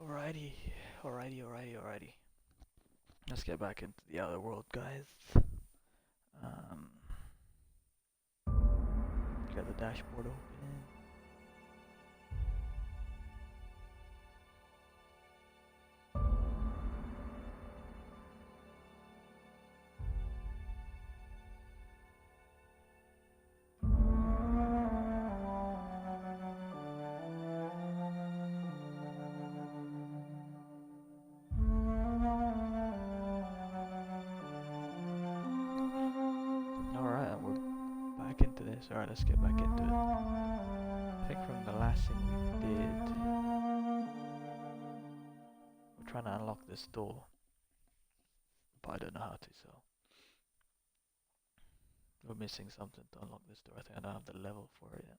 Alrighty, alrighty. Let's get back into the other world, guys. Um, get the dashboard open. Alright, we're back into this. Alright, let's get back into it. I think from the last thing we did, we're trying to unlock this door, but I don't know how to, so we're missing something to unlock this door. I think I don't have the level for it yet.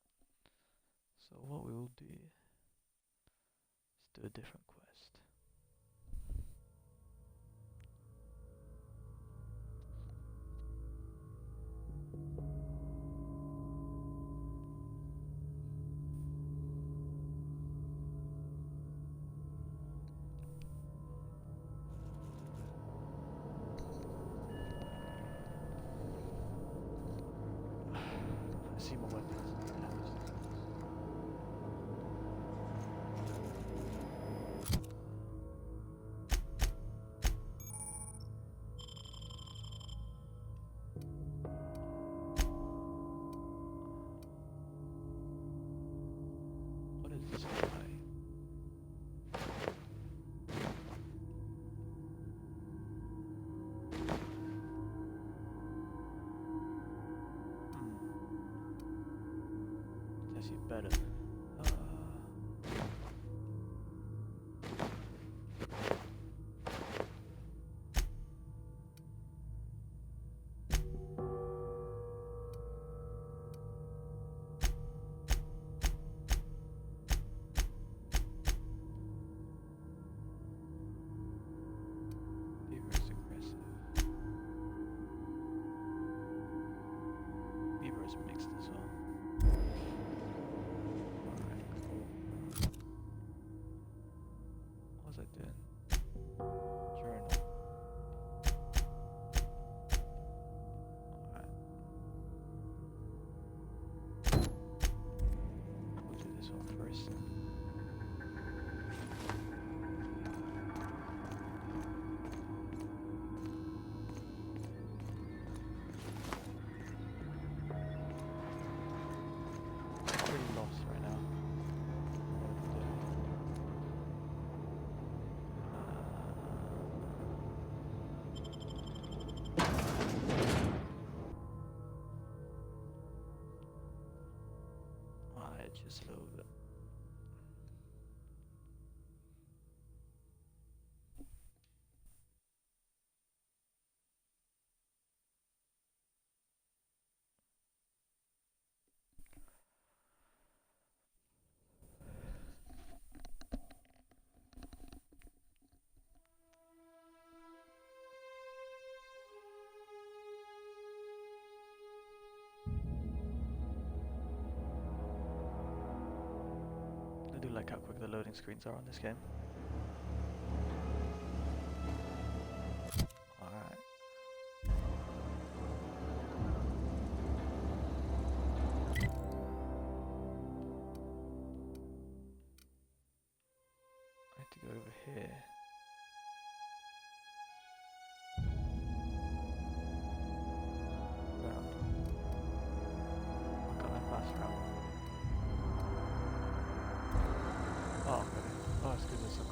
So what we will do is do a different quest. I see more weapons. What is this guy? It's actually better. Beaver is aggressive. Beaver is mixed as well. Alright, cool. What was I doing? Journal. Alright. We'll do this one first. Pretty lost right now. Alright, just a little bit. I do like how quick the loading screens are on this game. Alright. I have to go over here. Round. Got that fast round. Oh, okay. Oh, it's because there's some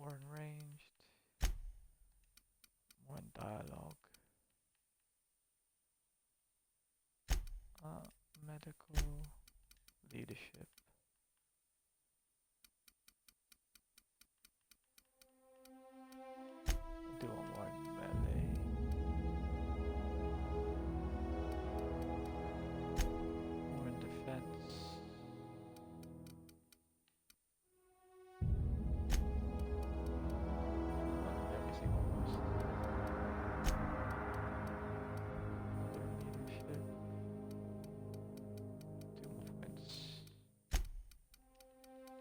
more in ranged, more in dialogue, medical, leadership. Do one more in melee. More in defense. Everything almost. Another leadership. 2 movements.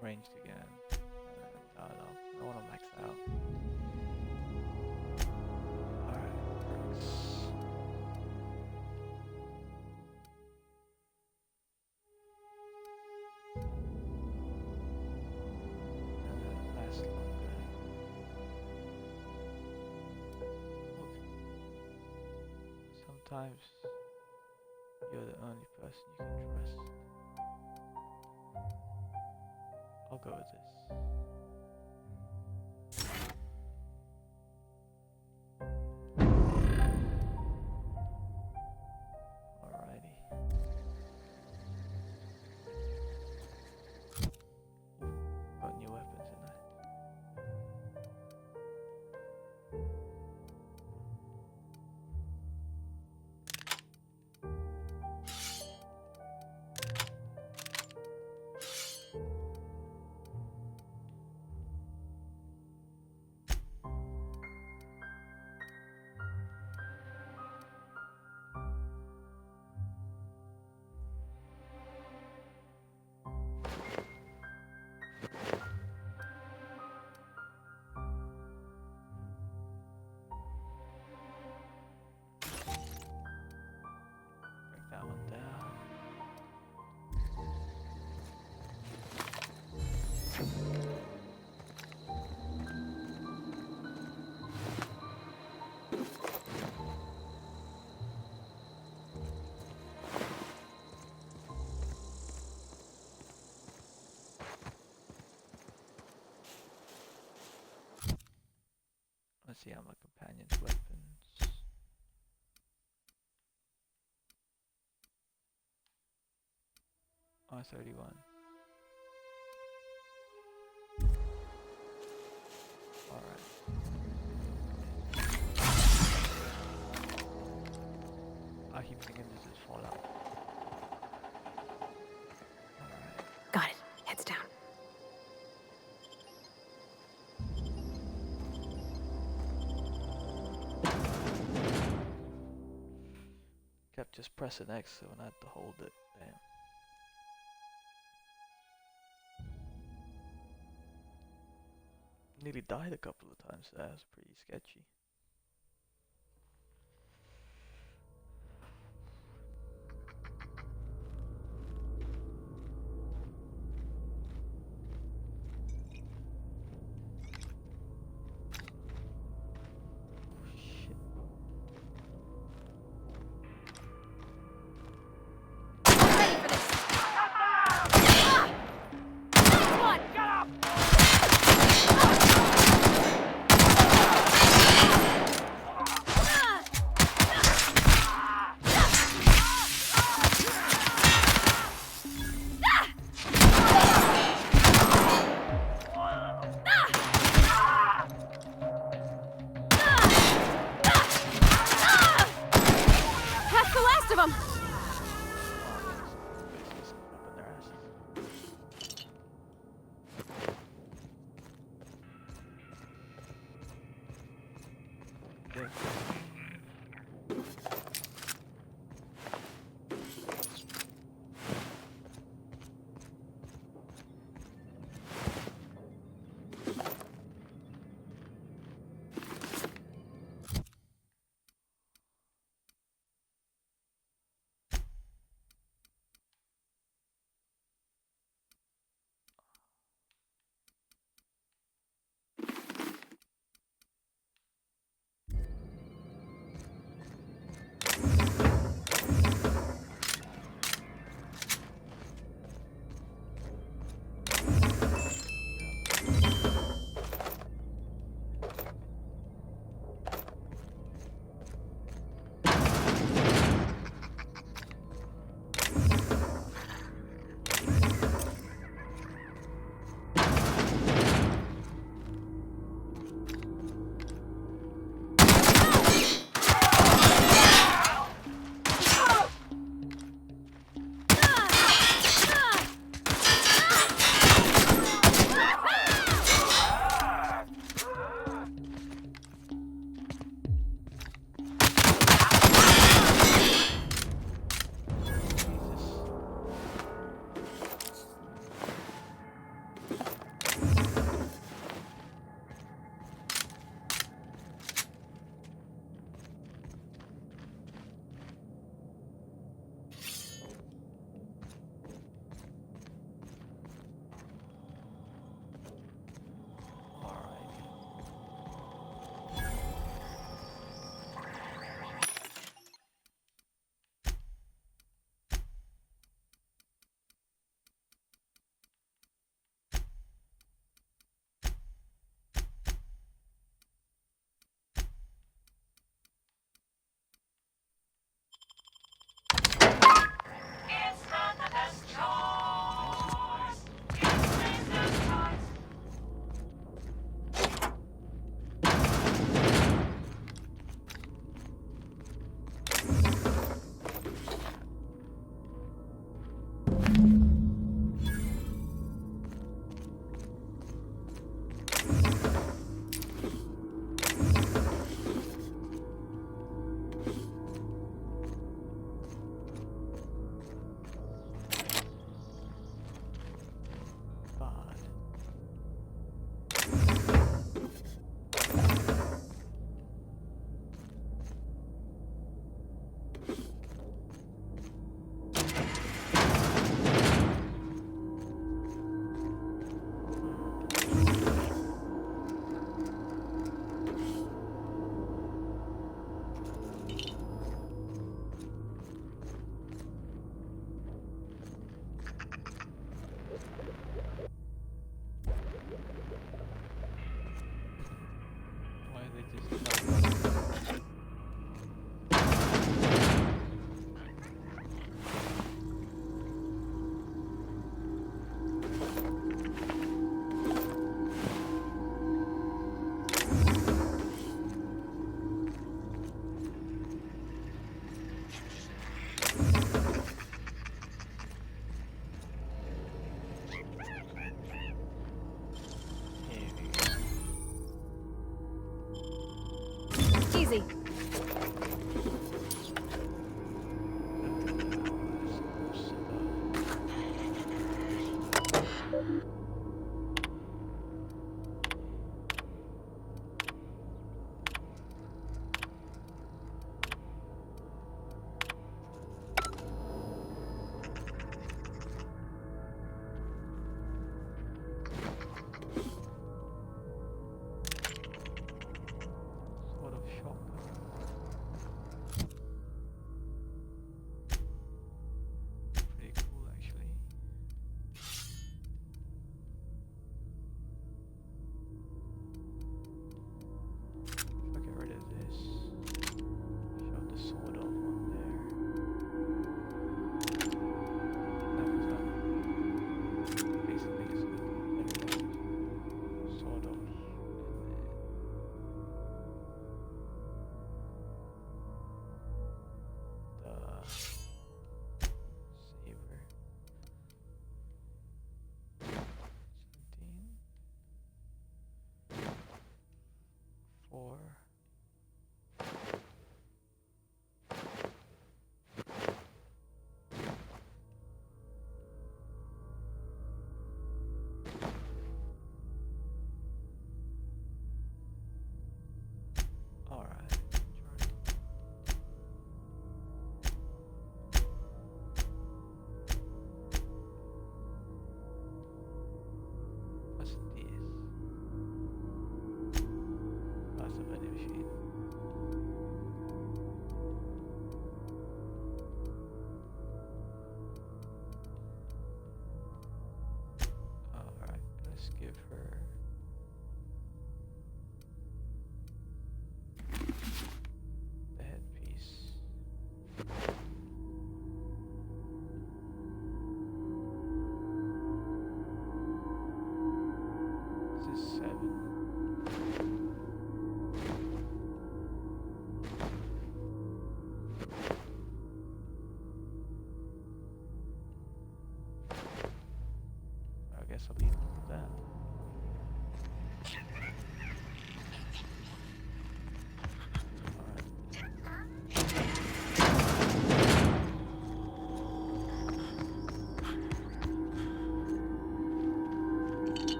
Ranged again. Dialogue. I want to max out. Alright, perks. Last longer. Okay. Sometimes you're the only person you can trust. I'll go with this. Alrighty. Got new weapons in there. Break that one down. Let's see how my companion's weapons. R31. Alright. I keep thinking this is Fallout. Alright. Got it. Heads down. Kept just pressing X so when I had to hold it. Damn. Nearly died a couple of times, so that was pretty sketchy. Shit. Ready for this. Come on. Get up. That's the last of them. Basically up in their asses. Okay.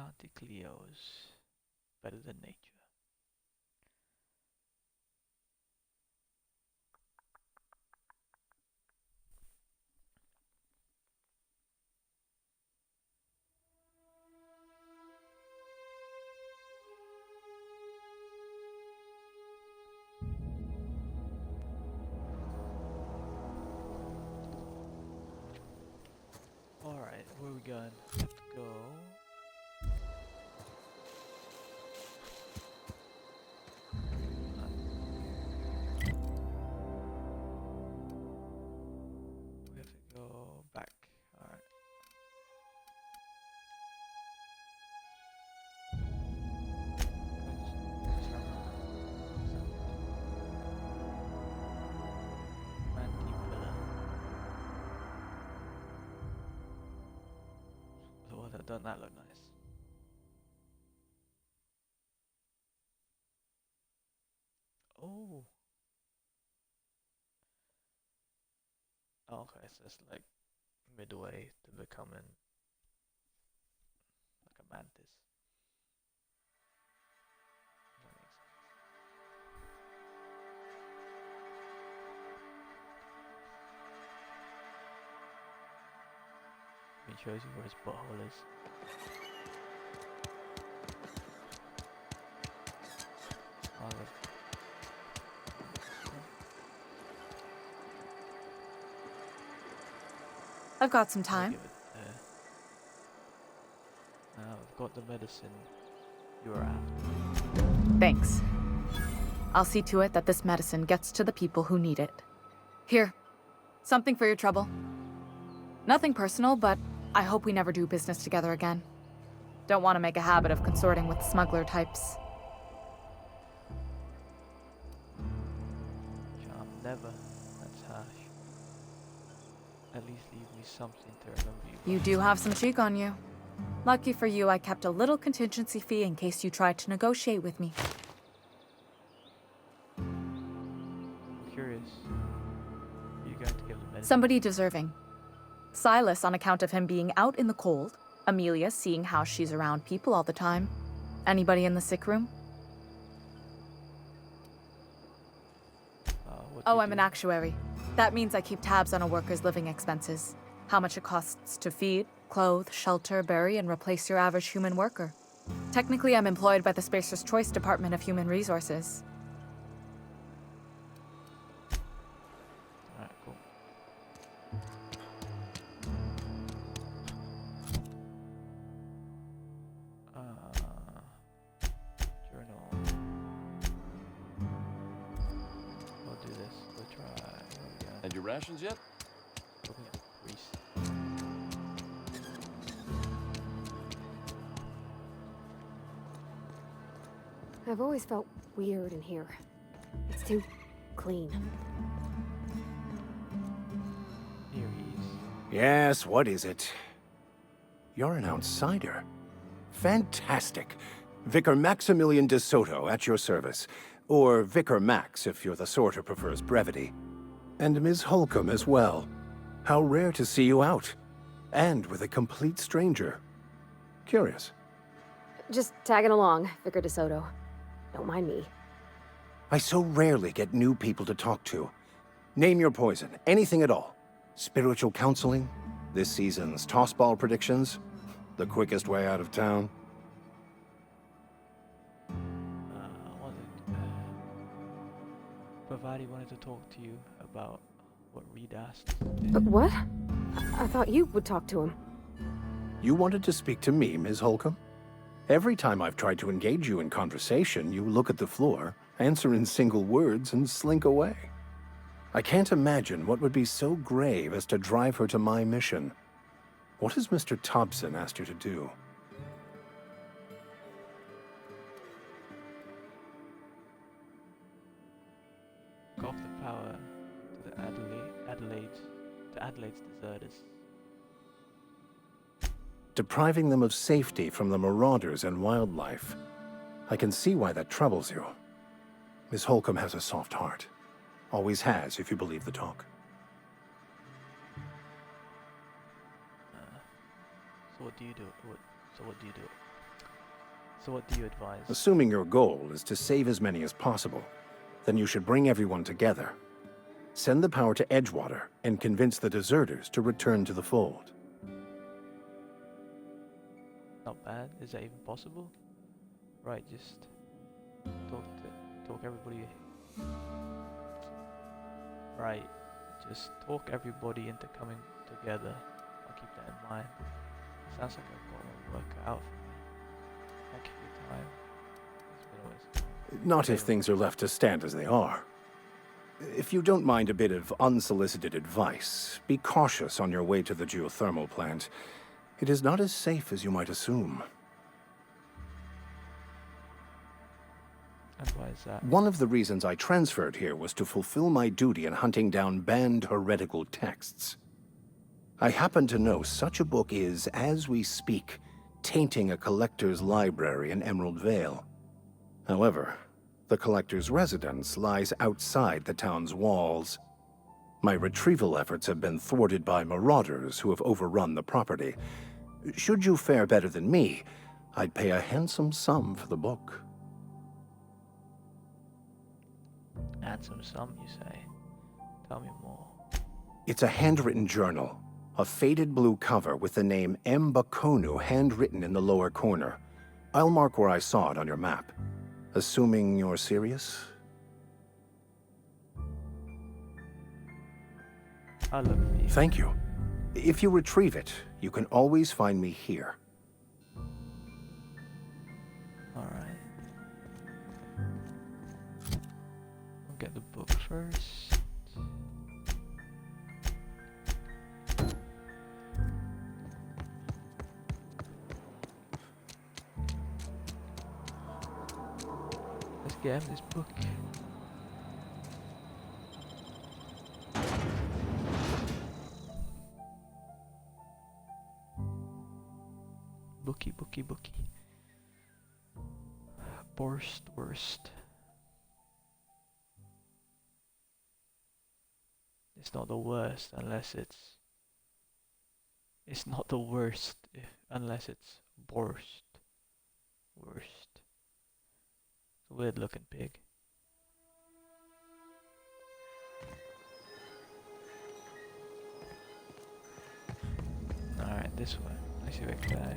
County Cleos. Better than nature. Alright, where we going? Let's go. We have to go back. Alright. So doesn't that look nice? Oh. Okay, so it's like midway to becoming like a mantis. That makes sense. It shows you where his butthole is. Oh, look. I've got some I'll time. give it there. Now I've got the medicine you're after. Thanks. I'll see to it that this medicine gets to the people who need it. Here, something for your trouble. Nothing personal, but I hope we never do business together again. Don't want to make a habit of consorting with smuggler types. Charm never. That's harsh. At least leave me something to remember you. You by. do have some cheek on you. Lucky for you, I kept a little contingency fee in case you tried to negotiate with me. I'm curious. Are you going to give the medicine? Somebody deserving. Silas on account of him being out in the cold. Amelia seeing how she's around people all the time. Anybody in the sick room? What do Oh, you I'm an do? actuary. That means I keep tabs on a worker's living expenses. How much it costs to feed, clothe, shelter, bury, and replace your average human worker. Technically, I'm employed by the Spacer's Choice Department of Human Resources. Alright, cool. Journal. We'll do this. We'll try. Here we go. And your rations yet? Looking at Greece. I've always felt weird in here. It's too clean. Here he is. Yes, what is it? You're an outsider. Fantastic. Vicar Maximilian de Soto at your service. Or Vicar Max if you're the sort who prefers brevity. And Ms. Holcomb as well. How rare to see you out. And with a complete stranger. Curious. Just tagging along, Vicar DeSoto. Don't mind me. I so rarely get new people to talk to. Name your poison, anything at all. Spiritual counseling, this season's tossball predictions, the quickest way out of town. Provide wanted to talk to you about what Reed asked. But what? I thought you would talk to him. You wanted to speak to me, Ms. Holcomb? Every time I've tried to engage you in conversation, you look at the floor, answer in single words, and slink away. I can't imagine what would be so grave as to drive her to my mission. What has Mr. Thompson asked you to do? Off the power to the Adelaide's deserters. Depriving them of safety from the marauders and wildlife. I can see why that troubles you. Miss Holcomb has a soft heart. Always has, if you believe the talk. So what do you do? What do you do? So what do you advise? Assuming your goal is to save as many as possible, then you should bring everyone together. Send the power to Edgewater and convince the deserters to return to the fold. Not bad. Is that even possible? Right, just talk everybody. Right, just talk everybody into coming together. I'll keep that in mind. Sounds like a goal will work out for me. Thank you for your time. It's been always Not if things are left to stand as they are. If you don't mind a bit of unsolicited advice, be cautious on your way to the geothermal plant. It is not as safe as you might assume. And why is that? One of the reasons I transferred here was to fulfill my duty in hunting down banned heretical texts. I happen to know such a book is, as we speak, tainting a collector's library in Emerald Vale. However, the collector's residence lies outside the town's walls. My retrieval efforts have been thwarted by marauders who have overrun the property. Should you fare better than me, I'd pay a handsome sum for the book. Handsome sum, you say? Tell me more. It's a handwritten journal, a faded blue cover with the name M. Bakonu handwritten in the lower corner. I'll mark where I saw it on your map. Assuming you're serious? I'll look for you. Thank you. If you retrieve it, you can always find me here. Alright. I'll get the book first. Let's get him this book. Bookie. Worst. It's not the worst unless it's... It's not the worst unless it's worst. It's a weird looking pig. Alright, this way. I see a guy.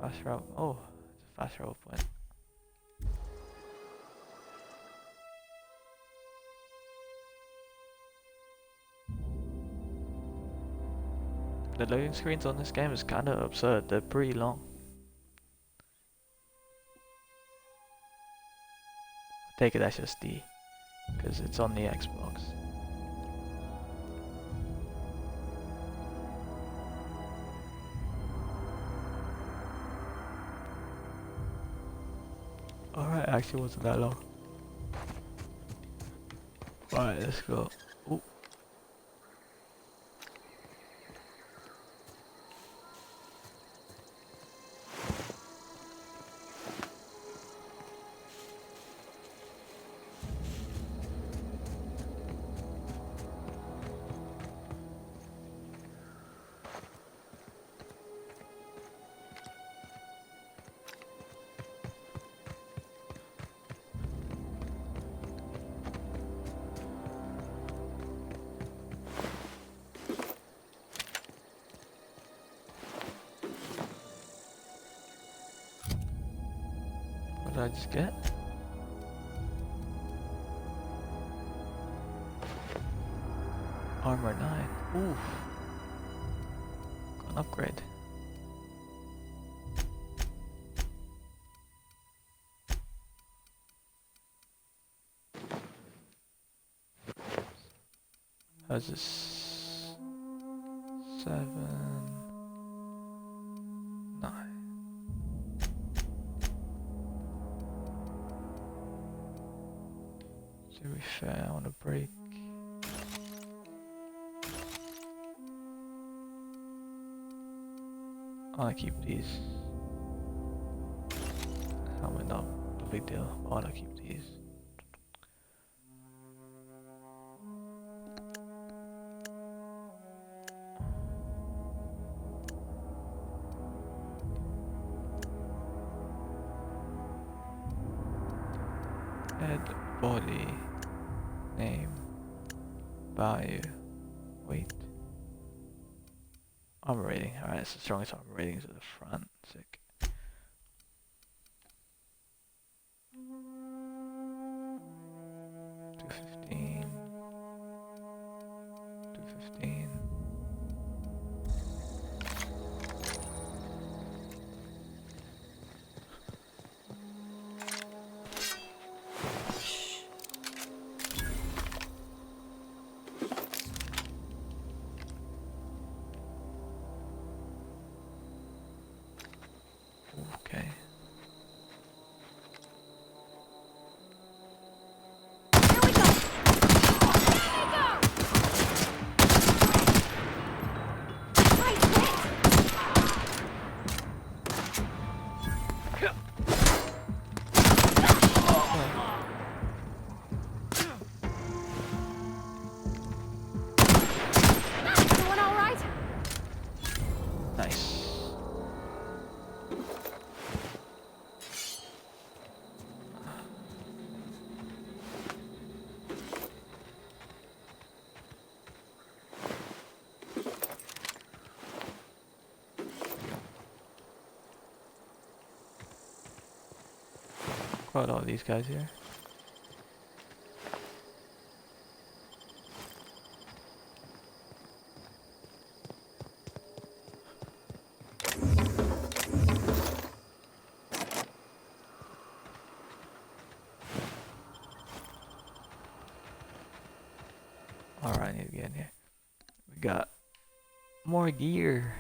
Fast travel. Oh, it's a fast travel point. The loading screens on this game is kind of absurd. They're pretty long. I take it that's just because it's on the Xbox. Alright, actually wasn't that long. Alright, let's go. Ooh. What did I just get? Armor 9. Oof. Got an upgrade. How's this? 7, 9. To be fair, I want to break. I want to keep these. Helmet not a big deal. I want to keep these. body, name, value, weight. Armor rating. Alright, it's the strongest armor ratings at the front. Sick. $215. $215. Okay. Everyone all right? Nice. Quite a lot of these guys here. Alright, I need to get in here. We got more gear.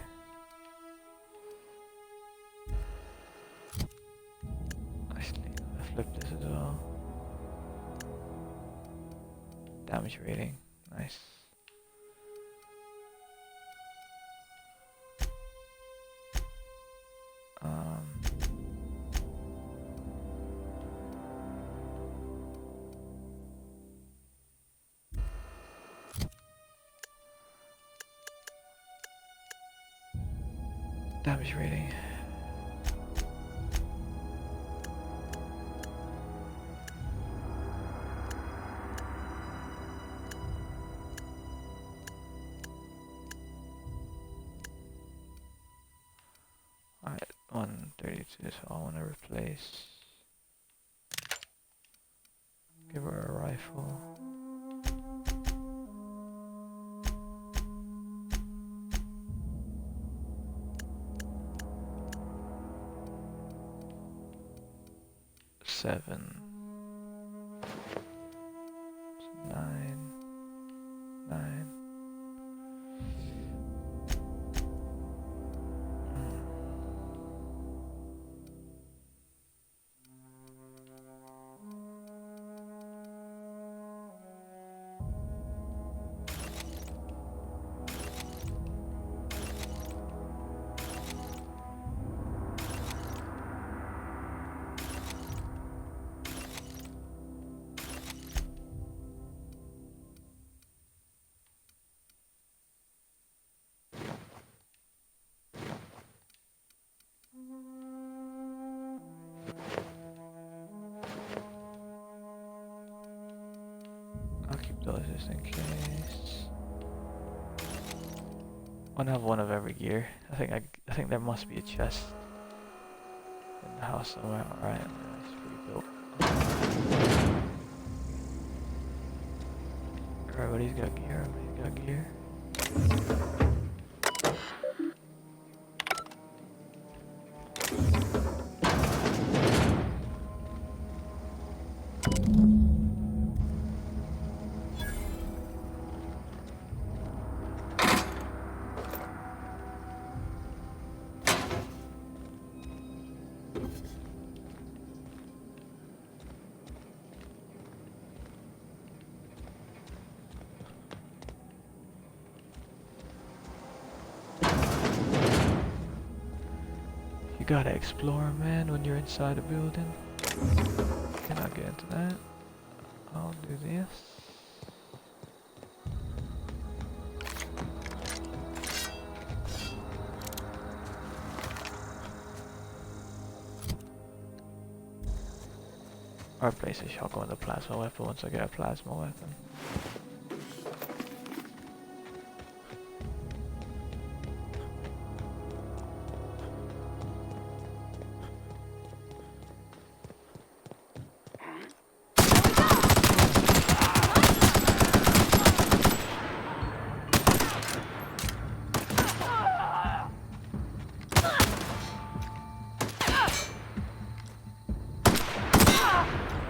Actually, I flip this as well. Damage rating. Nice. Damage rating. Alright, 132, so I want to replace. Give her a rifle. Seven. 9. 9. I'll keep those just in case. I want to have one of every gear. I think there must be a chest in the house somewhere. Alright, it's pretty built. Everybody's got gear. Everybody's got gear. You gotta explore, man, when you're inside a building. Cannot get into that. I'll do this. Or place a shotgun with a plasma weapon once I get a plasma weapon.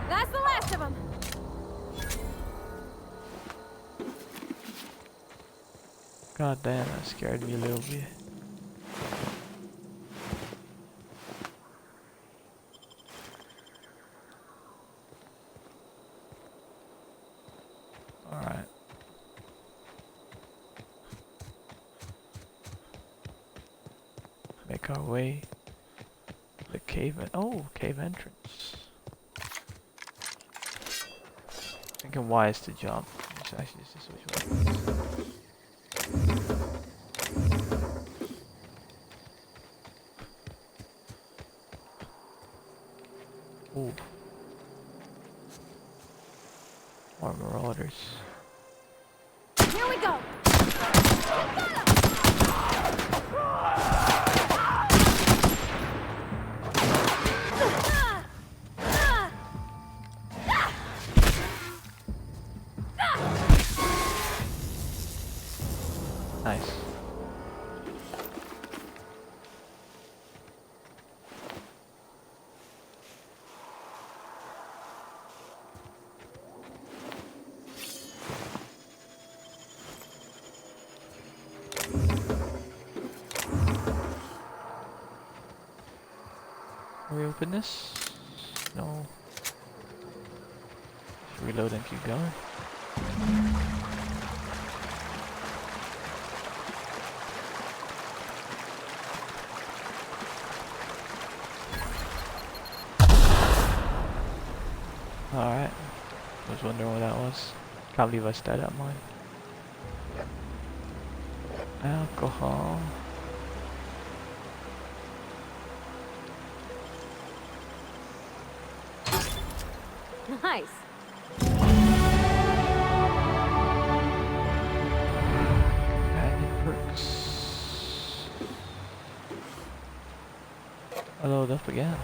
That's the last of them. God damn, that scared me a little bit. Alright. Make our way to the cave. Cave entrance. Thinking why is to jump. It's actually just switch weapons. Ooh. More marauders. Here we go. Nice. Can we open this? No. Just reload and keep going. Alright. Was wondering what that was. Can't believe I stared at mine. Alcohol. Nice. Companion perks. I load up again.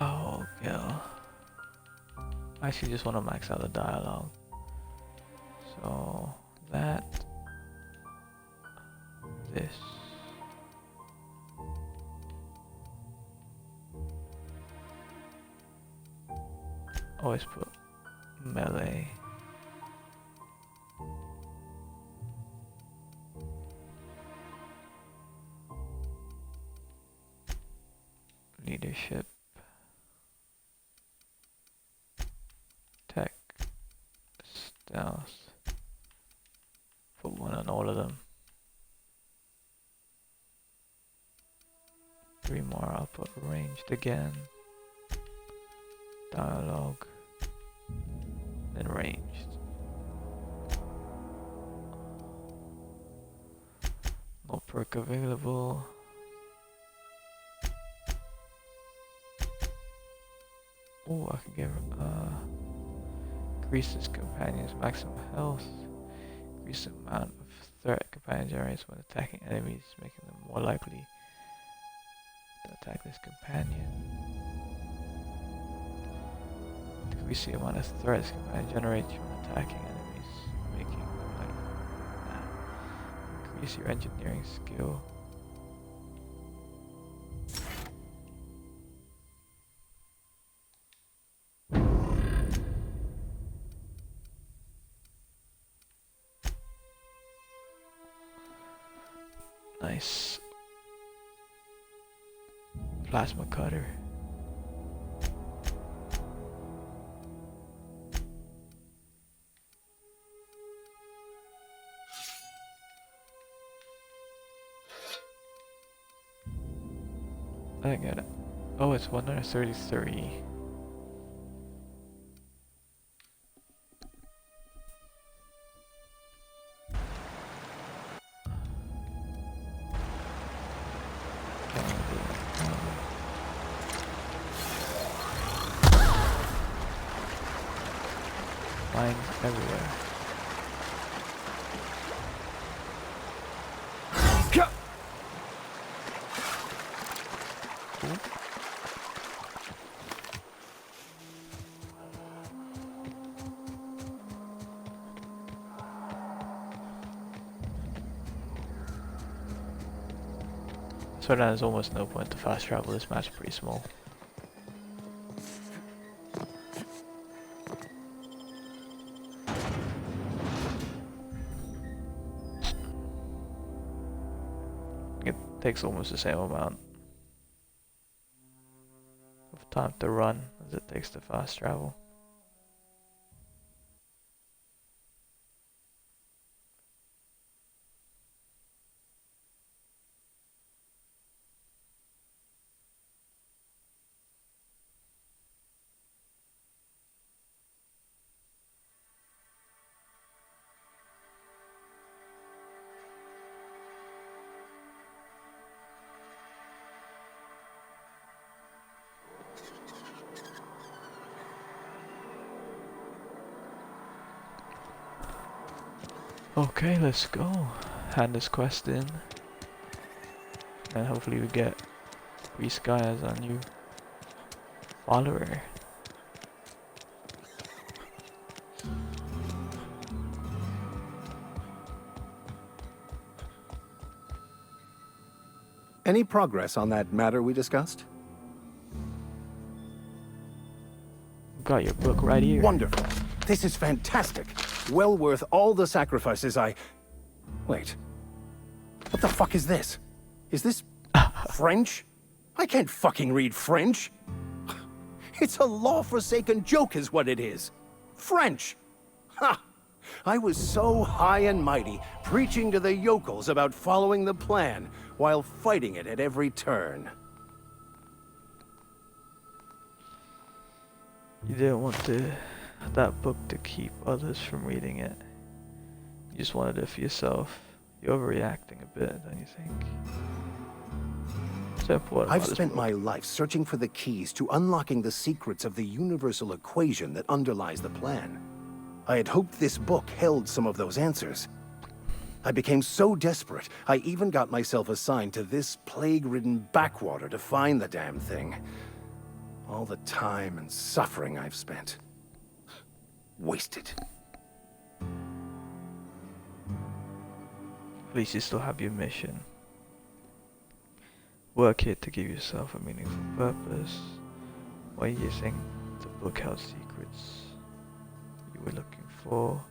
Oh, yeah. I actually just want to max out the dialogue. So, that. This. Always put melee. Leadership. Tech. Stealth. Put one on all of them. 3 more, I'll put ranged again. Dialogue. Then ranged. No perk available. Oh, I can give increases companions maximum health. Increase the amount of threat companion generates when attacking enemies, making them more likely to attack this companion. Decrease the amount of threats companion generates when attacking enemies, making them like increase your engineering skill. nice plasma cutter. I get it. Oh, it's 133. Mines everywhere. Cool. So now there's almost no point to fast travel. This map's pretty small. It takes almost the same amount of time to run as it takes to fast travel. Okay, let's go. Hand this quest in. And hopefully we get Grease Guy as our new follower. Any progress on that matter we discussed? Got your book right here. Wonderful. This is fantastic. Well worth all the sacrifices I... Wait. What the fuck is this? Is this French? I can't fucking read French. It's a law-forsaken joke is what it is. French. Ha! I was so high and mighty, preaching to the yokels about following the plan, while fighting it at every turn. You didn't want that book to keep others from reading it. You just wanted it for yourself. You're overreacting a bit, don't you think? So important. I've spent my life searching for the keys to unlocking the secrets of the universal equation that underlies the plan. I had hoped this book held some of those answers. I became so desperate, I even got myself assigned to this plague-ridden backwater to find the damn thing. All the time and suffering I've spent. Wasted. At least you still have your mission. Work here to give yourself a meaningful purpose. Why you think the book held secrets you were looking for?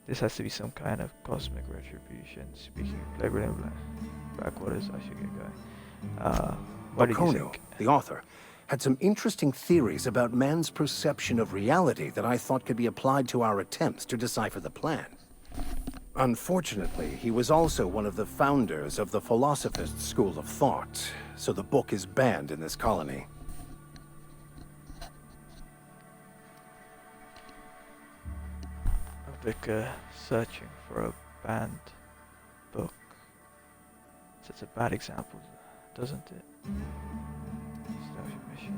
This has to be some kind of cosmic retribution. Speaking of playground backwaters, I should get going. What did you Bakono, think? the author, had some interesting theories about man's perception of reality that I thought could be applied to our attempts to decipher the plan. Unfortunately, he was also one of the founders of the Philosophist school of thought, so the book is banned in this colony. A vicar searching for a banned book. It's a bad example, doesn't it? Start your mission.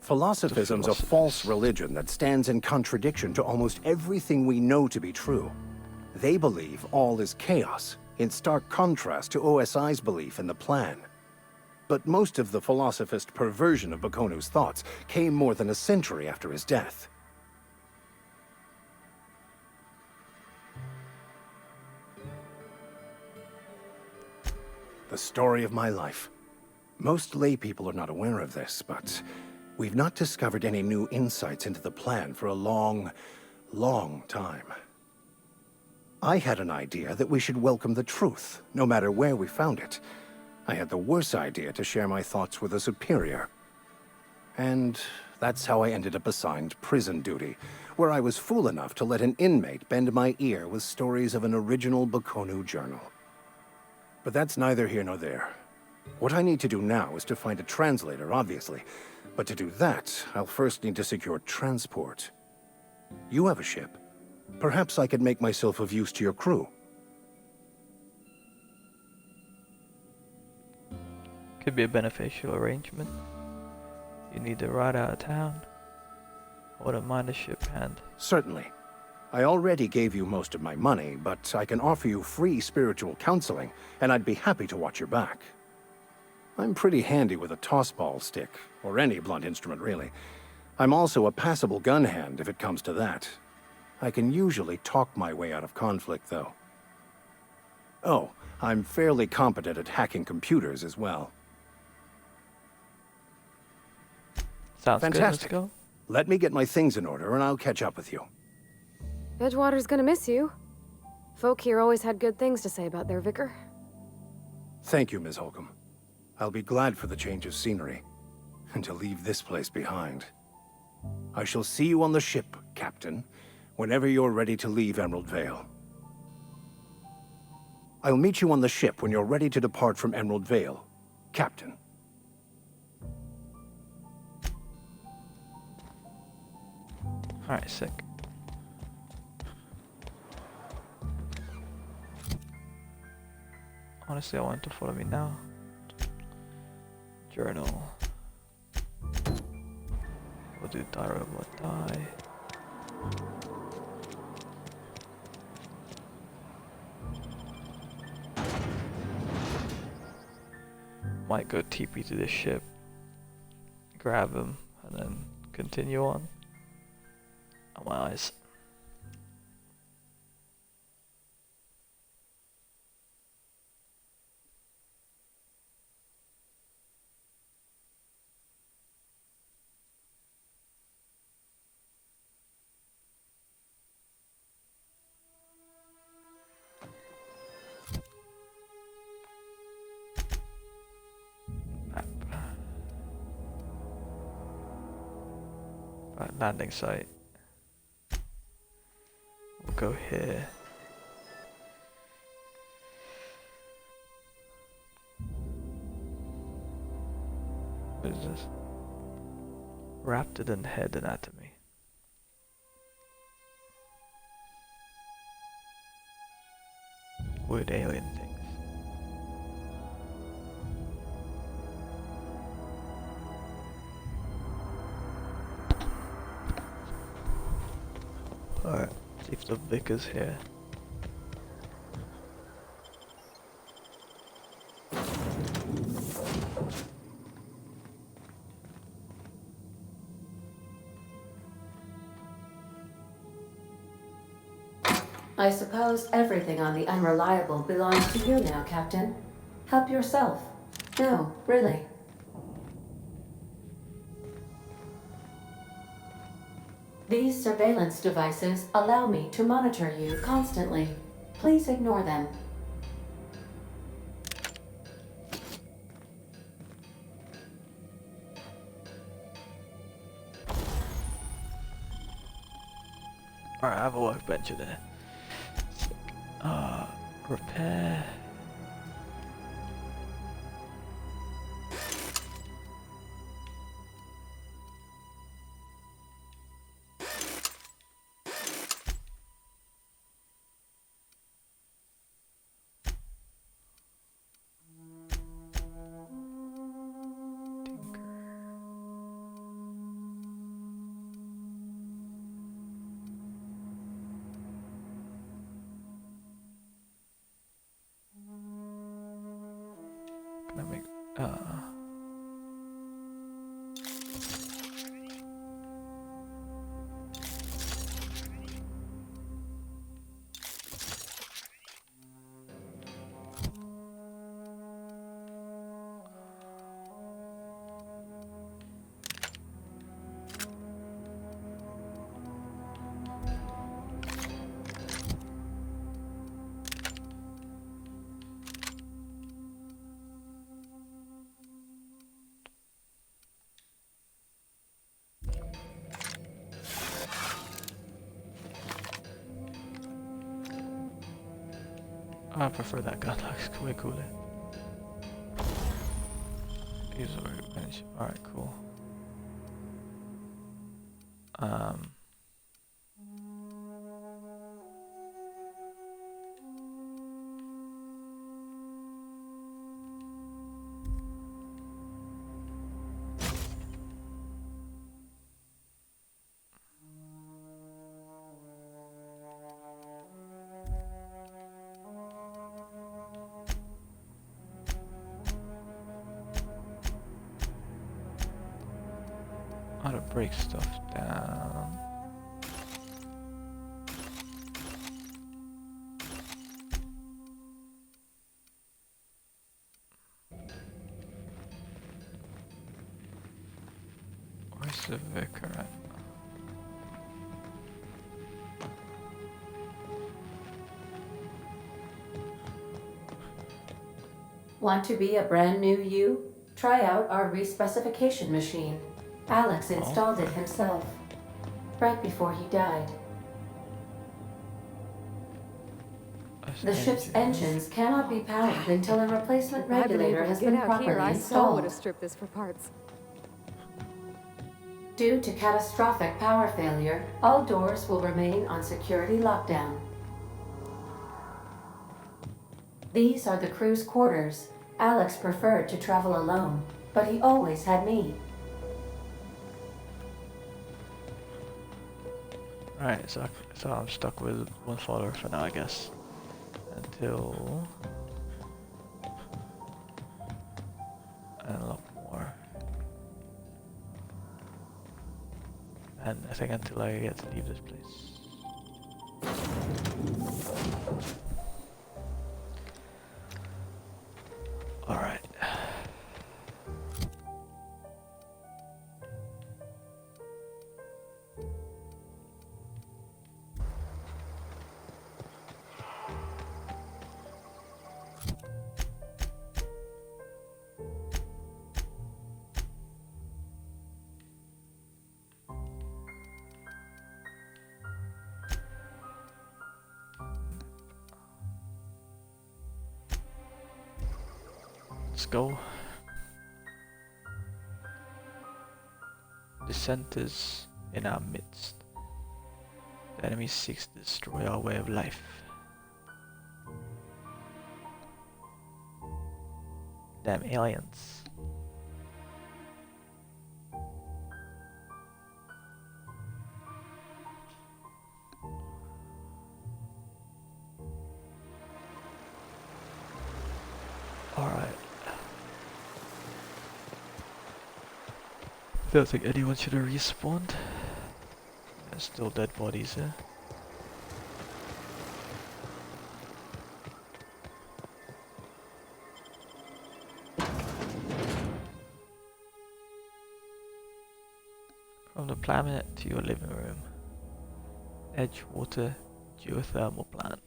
Philosophism's a false religion that stands in contradiction to almost everything we know to be true. They believe all is chaos, in stark contrast to OSI's belief in the plan. But most of the philosophist perversion of Bakono's thoughts came more than a century after his death. The story of my life. Most lay people are not aware of this, but We've not discovered any new insights into the plan for a long, long time. I had an idea that we should welcome the truth, no matter where we found it. I had the worse idea to share my thoughts with a superior. And that's how I ended up assigned prison duty, where I was fool enough to let an inmate bend my ear with stories of an original Baconu journal. But that's neither here nor there. What I need to do now is to find a translator, obviously. But to do that, I'll first need to secure transport. You have a ship. Perhaps I could make myself of use to your crew. Could be a beneficial arrangement. You need to ride out of town. I wouldn't mind a ship hand. Certainly. I already gave you most of my money, but I can offer you free spiritual counseling, and I'd be happy to watch your back. I'm pretty handy with a tossball stick, or any blunt instrument, really. I'm also a passable gun hand, if it comes to that. I can usually talk my way out of conflict, though. Oh, I'm fairly competent at hacking computers as well. Sounds Fantastic. good. Let's go. Let me get my things in order, and I'll catch up with you. Edgewater's gonna miss you. Folk here always had good things to say about their vicar. Thank you, Ms. Holcomb. I'll be glad for the change of scenery, and to leave this place behind. I shall see you on the ship, Captain, whenever you're ready to leave Emerald Vale. I'll meet you on the ship when you're ready to depart from Emerald Vale, Captain. Alright, sick. Honestly, I want to follow me now. Journal. What did die robot die? Might go TP to the ship, grab him, and then continue on. Oh, my eyes. Right, landing site. We'll go here. What is this? Raptor and head anatomy. Weird alien things. Alright, see if the vicar's here. I suppose everything on the Unreliable belongs to you now, Captain. Help yourself. No, really. These surveillance devices allow me to monitor you constantly. Please ignore them. Alright, I have a workbench there. Sick. Repair. Can I make I prefer that gun, looks way cooler. Use a revenge. Alright, cool. How to break stuff down. Where's the vicar at? Want to be a brand new you? Try out our respecification machine. Alex installed it himself, right before he died. The ship's engines cannot be powered until a replacement If I'd been regulator able has to get been out properly here, I so would installed. have stripped this for parts. Due to catastrophic power failure, all doors will remain on security lockdown. These are the crew's quarters. Alex preferred to travel alone, but he always had me. Alright, so I'm stuck with one follower for now, I guess. Until... and a lot more. And I think until I get to leave this place. Alright. Let's go. Descent is in our midst. The enemy seeks to destroy our way of life. Damn aliens. Alright. I don't think anyone should have respawned. There's still dead bodies here. From the planet to your living room. Edgewater geothermal plant.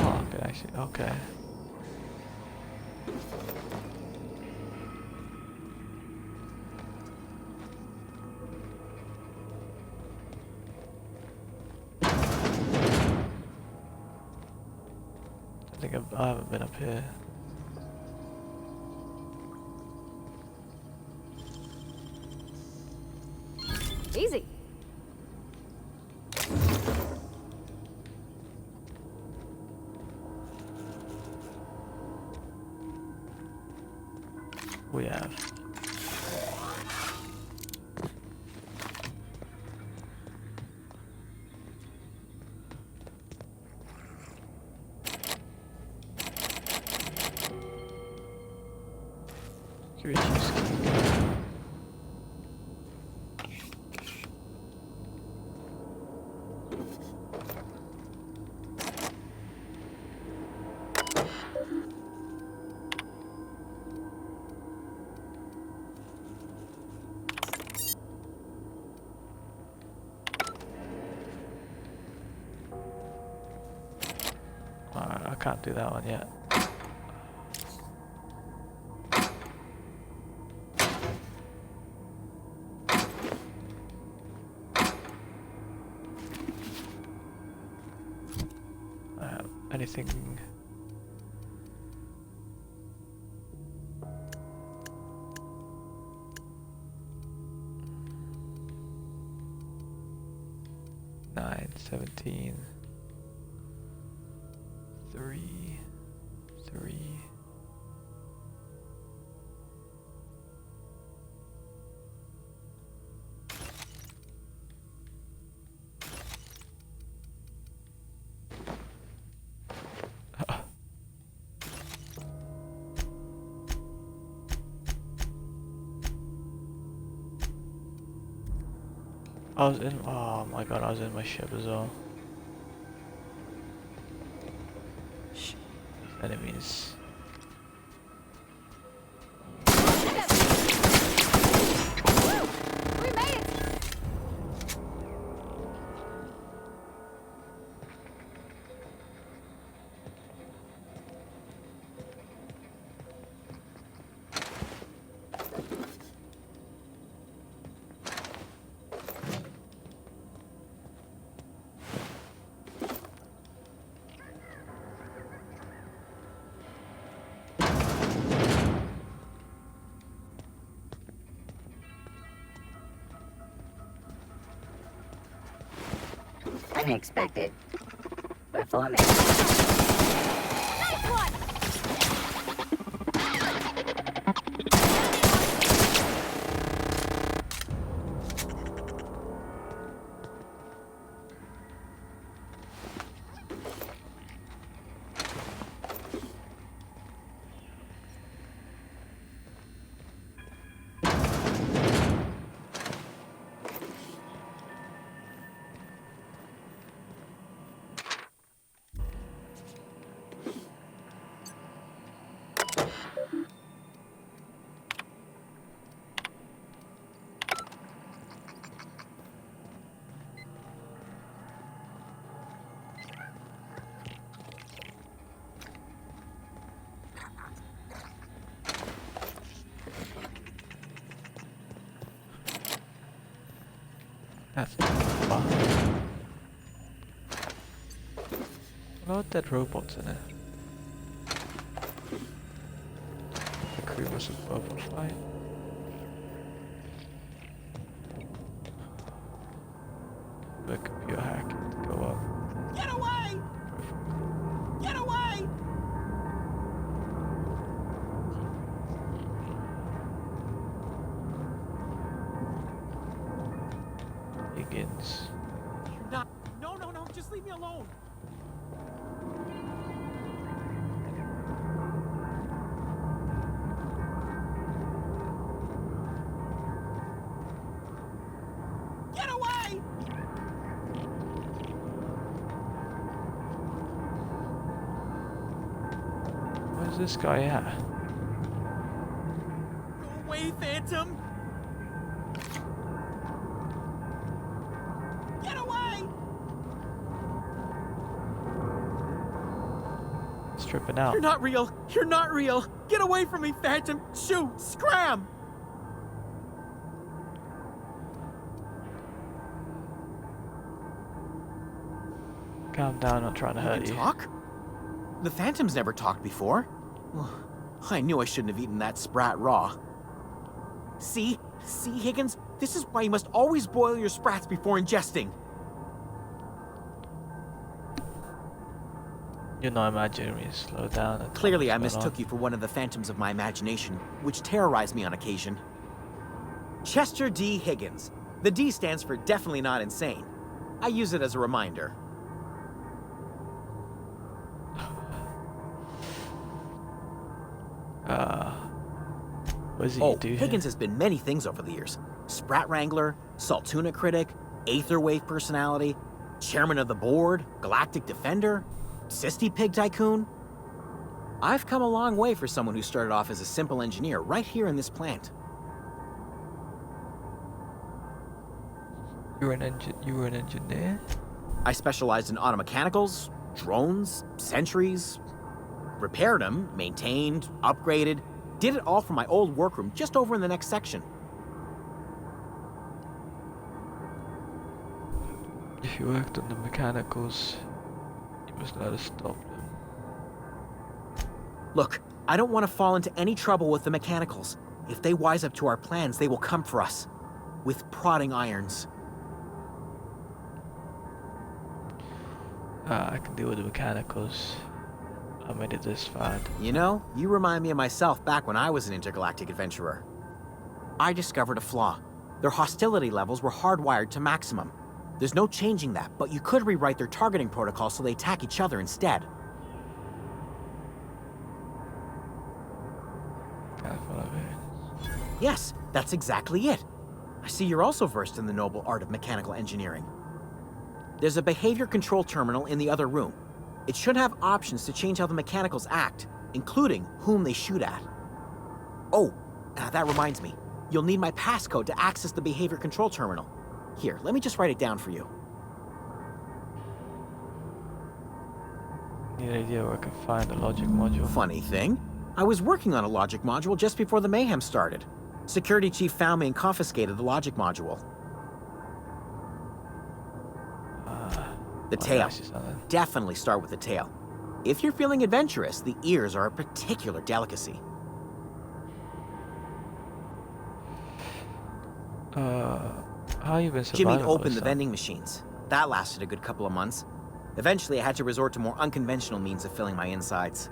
Oh, okay, actually, okay. I haven't been up here. Easy. We have. Security key. can't do that one yet. Anything? Nine, 17, 3, 3. I was in, oh my god, I was in my ship as well. Shit, enemies. We made it! Unexpected performance. Nice one! That's fun. A lot of dead robots in it. The crew was above a fight. The computer hack to go up. Get away! Get away! Higgins. You're not. No, no, no. Just leave me alone. Get away! Where's this guy at? Go away, Phantom! Get away! He's tripping out. You're not real! You're not real! Get away from me, Phantom! Shoot! Scram! Calm down, I'm not trying to You hurt can you. talk? The Phantom's never talked before. Well, I knew I shouldn't have eaten that sprat raw. See? See, Higgins? This is why you must always boil your sprats before ingesting. You're not imagining me. Slow down. and Clearly, I what's going mistook you for one of the phantoms of my imagination, which terrorized me on occasion. Chester D. Higgins. The D stands for definitely not insane. I use it as a reminder. What does he Oh, do here? Higgins has been many things over the years. Sprat Wrangler, Saltuna Critic, Aetherwave Personality, Chairman of the Board, Galactic Defender, Sisty Pig Tycoon. I've come a long way for someone who started off as a simple engineer right here in this plant. You were an engineer? I specialized in automechanicals, drones, sentries, repaired them, maintained, upgraded, did it all from my old workroom just over in the next section. If you worked on the mechanicals, you must know how to stop them. Look, I don't want to fall into any trouble with the mechanicals. If they wise up to our plans, they will come for us. With prodding irons. I can deal with the mechanicals. I made it this far. You know, you remind me of myself back when I was an intergalactic adventurer. I discovered a flaw. Their hostility levels were hardwired to maximum. There's no changing that, but you could rewrite their targeting protocol so they attack each other instead. Gotta follow it. Yes, that's exactly it. I see you're also versed in the noble art of mechanical engineering. There's a behavior control terminal in the other room. It should have options to change how the mechanicals act, including whom they shoot at. Oh, that reminds me. You'll need my passcode to access the behavior control terminal. Here, let me just write it down for you. Need an idea where I can find the logic module? Funny thing, I was working on a logic module just before the mayhem started. Security chief found me and confiscated the logic module. The tail. Definitely start with the tail. If you're feeling adventurous, the ears are a particular delicacy. How you been surviving? Jimmy all opened this the time? vending machines. That lasted a good couple of months. Eventually, I had to resort to more unconventional means of filling my insides.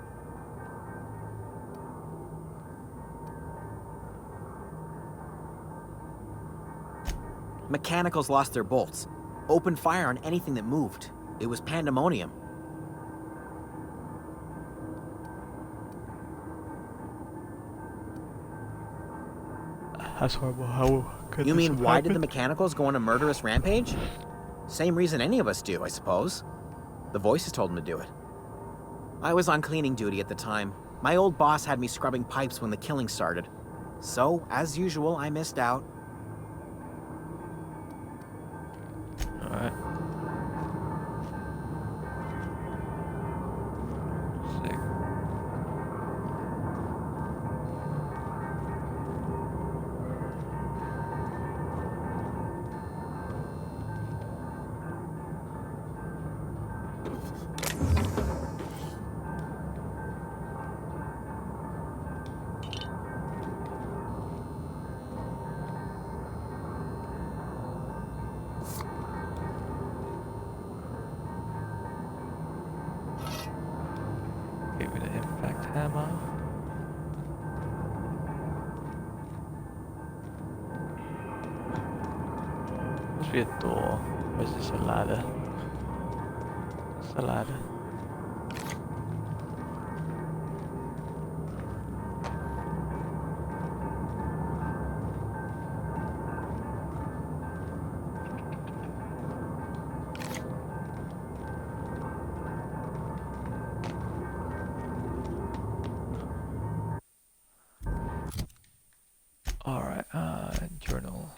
Mechanicals lost their bolts. Opened fire on anything that moved. It was pandemonium. That's horrible. How could You this mean have why did the happened? mechanicals go on a murderous rampage? Same reason any of us do, I suppose. The voices told them to do it. I was on cleaning duty at the time. My old boss had me scrubbing pipes when the killing started. So, as usual, I missed out. Alright. Sick. Give me the impact hammer. Must be a door. Or is this a ladder? It's a ladder. Alright, journal.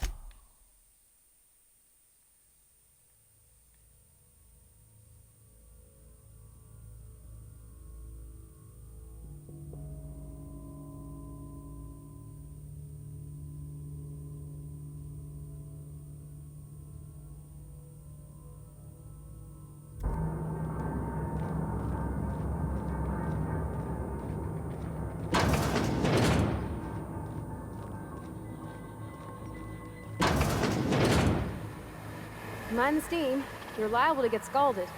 Mind the steam. You're liable to get scalded.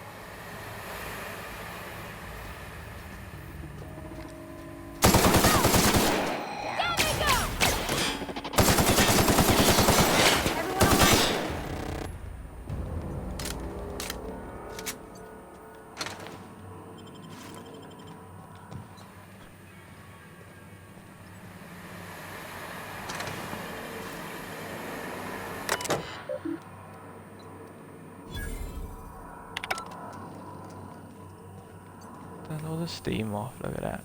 Turn all the steam off, look at that.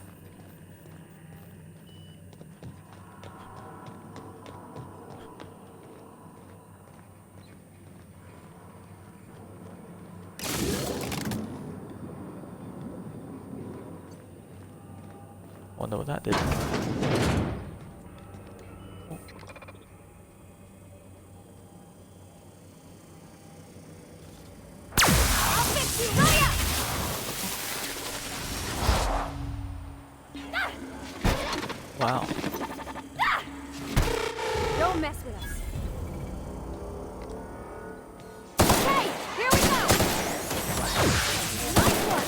wonder what that did. Wow. Don't mess with us. Okay, here we go. Nice one.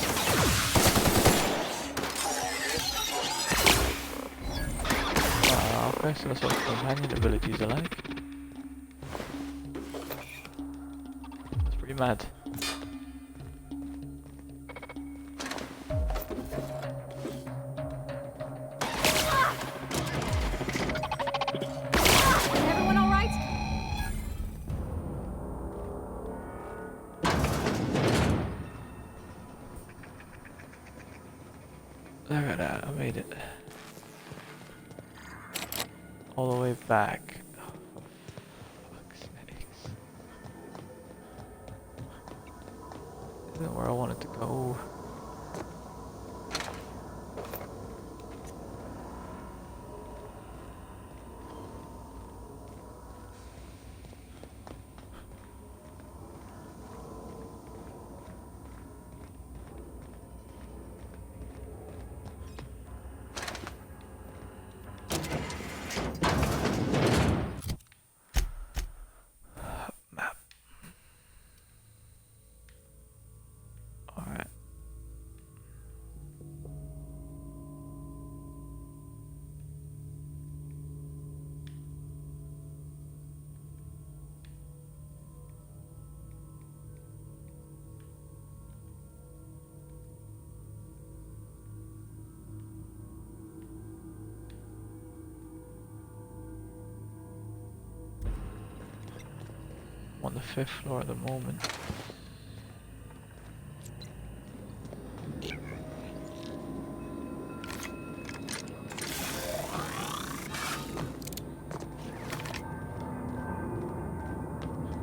Okay, so that's what companion abilities are like. That's pretty mad. Everyone all right? Look at that, I made it. All the way back. Oh, for fuck's sakes. Isn't where I wanted to go. Map. Alright. I'm on the 5th floor at the moment.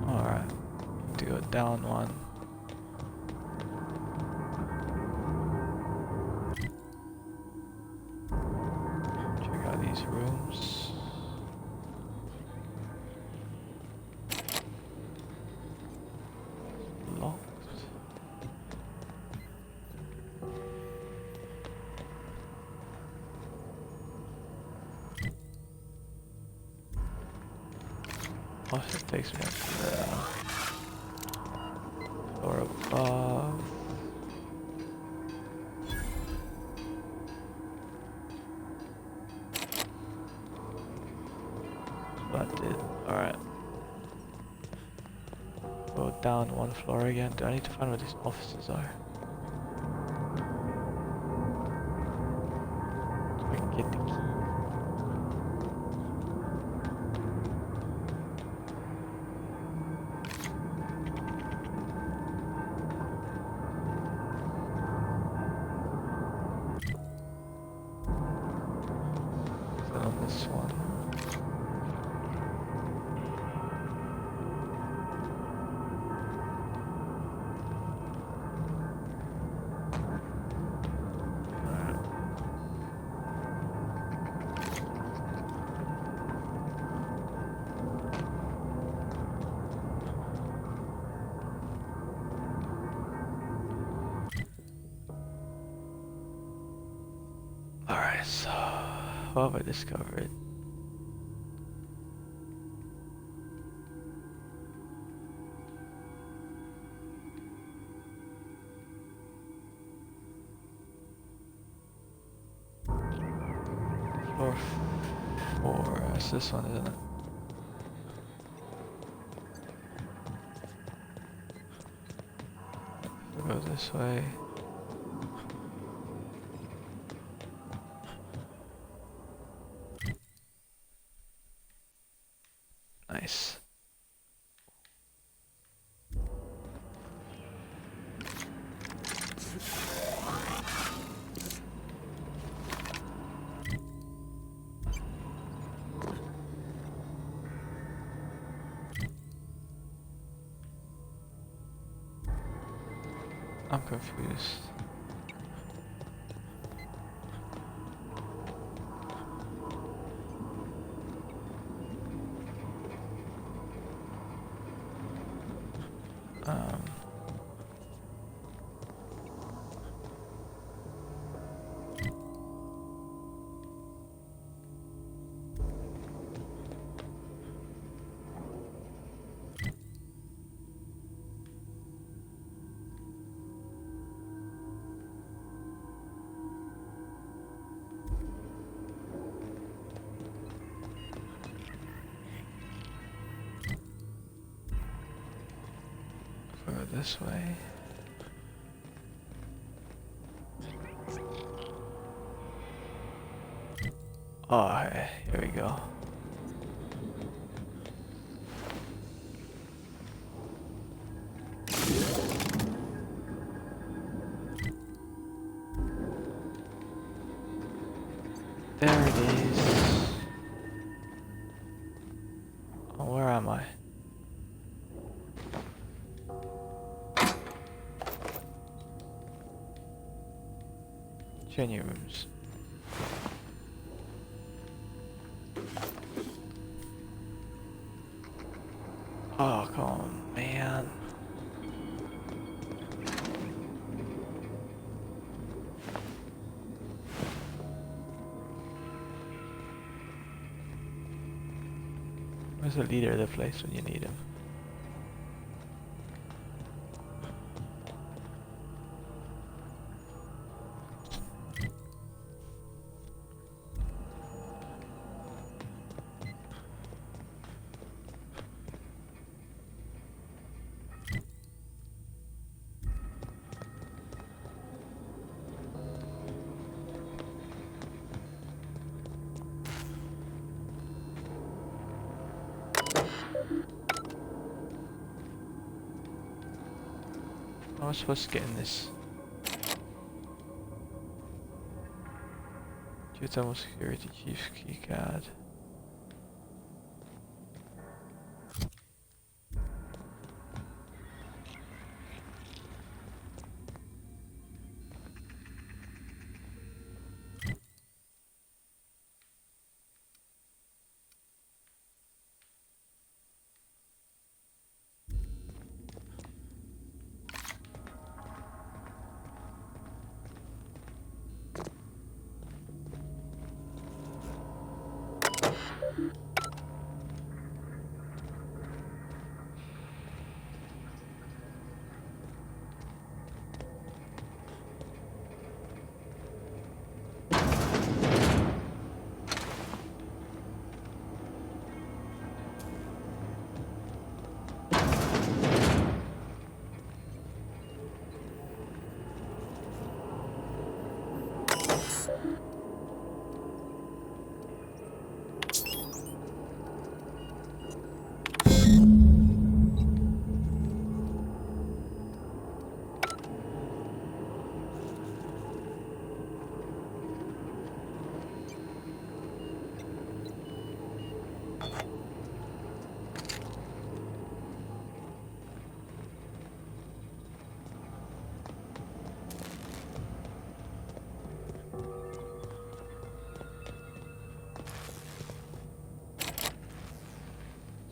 Alright, need to go down one. Check out these rooms. Locked. Oh, it takes me up to the floor above. That did. Alright. Go down one floor again. Do I need to find where these offices are? So I can get the key. Is that on this one? Alright, so what have I discovered? Floor 4, it's this one, isn't it? We'll go this way. Nice. I'm confused. Um, go this way. Oh, hey, here we go. There it is. Oh, where am I? Changing rooms. Oh, come on, man. Where's the leader of the place when you need him? I was supposed to get in this. Geothermal security chief's key card.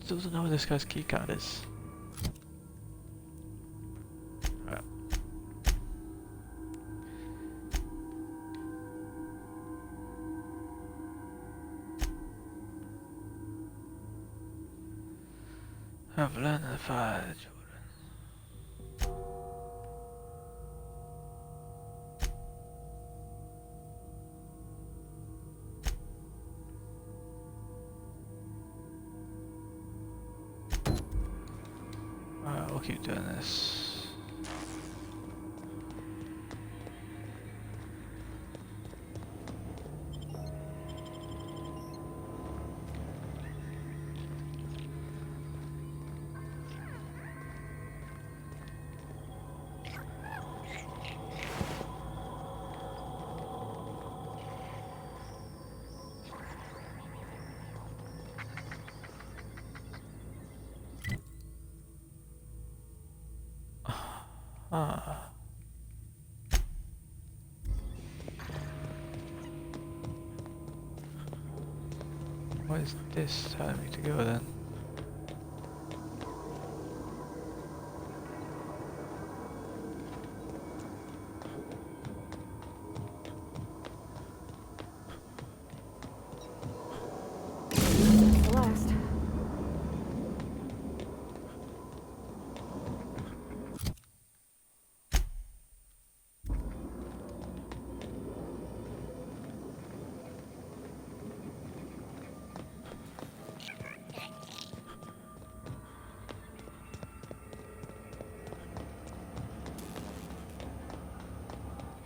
Still don't know where this guy's keycard is. Alright. I've learned the fire, children. Alright, we'll keep doing this. Ah. What is this telling me to go then?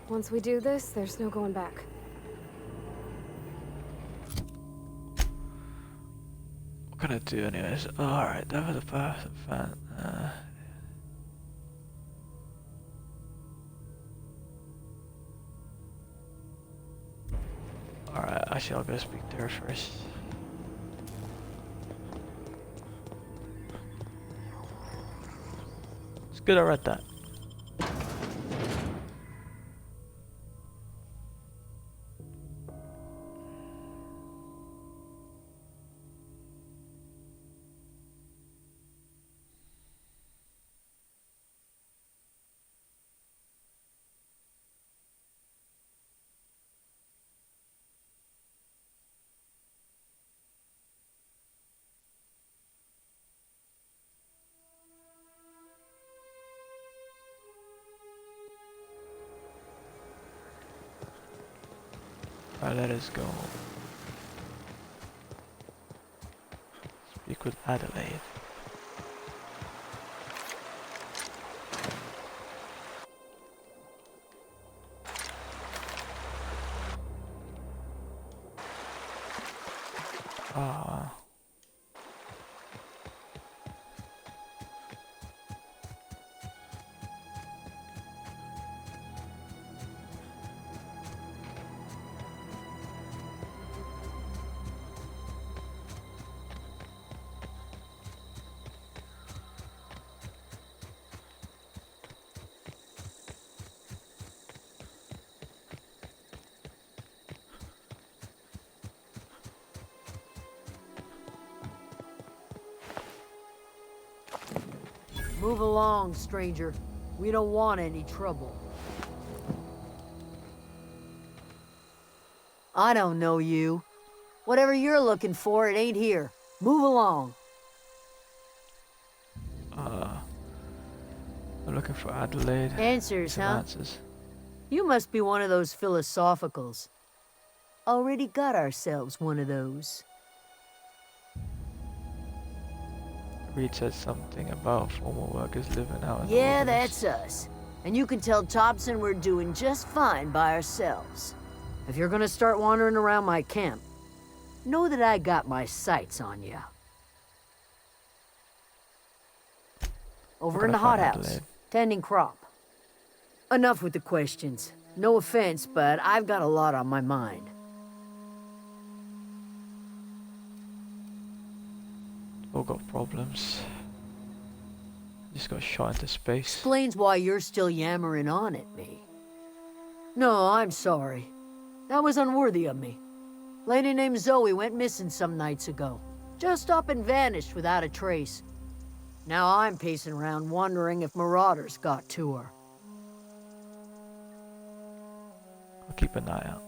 Once we do this, there's no going back. What can I do anyways? Alright, that was a perfect fan. Alright, actually I'll go speak to her first. It's good I read that. Alright, let us go. Speak with Adelaide. Ah. Move along, stranger. We don't want any trouble. I don't know you. Whatever you're looking for, it ain't here. Move along. I'm looking for Adelaide. Answers, Some huh? answers. You must be one of those philosophicals. Already got ourselves one of those. Reed said something about former workers living out in the Yeah, wilderness. that's us. And you can tell Thompson we're doing just fine by ourselves. If you're gonna start wandering around my camp, know that I got my sights on you. Over What in can the I find, hothouse, Adelaide? tending crop. Enough with the questions. No offense, but I've got a lot on my mind. All got problems. Just got shot into space. Explains why you're still yammering on at me. No, I'm sorry. That was unworthy of me. Lady named Zoe went missing some nights ago. Just up and vanished without a trace. Now I'm pacing around wondering if marauders got to her. I'll keep an eye out.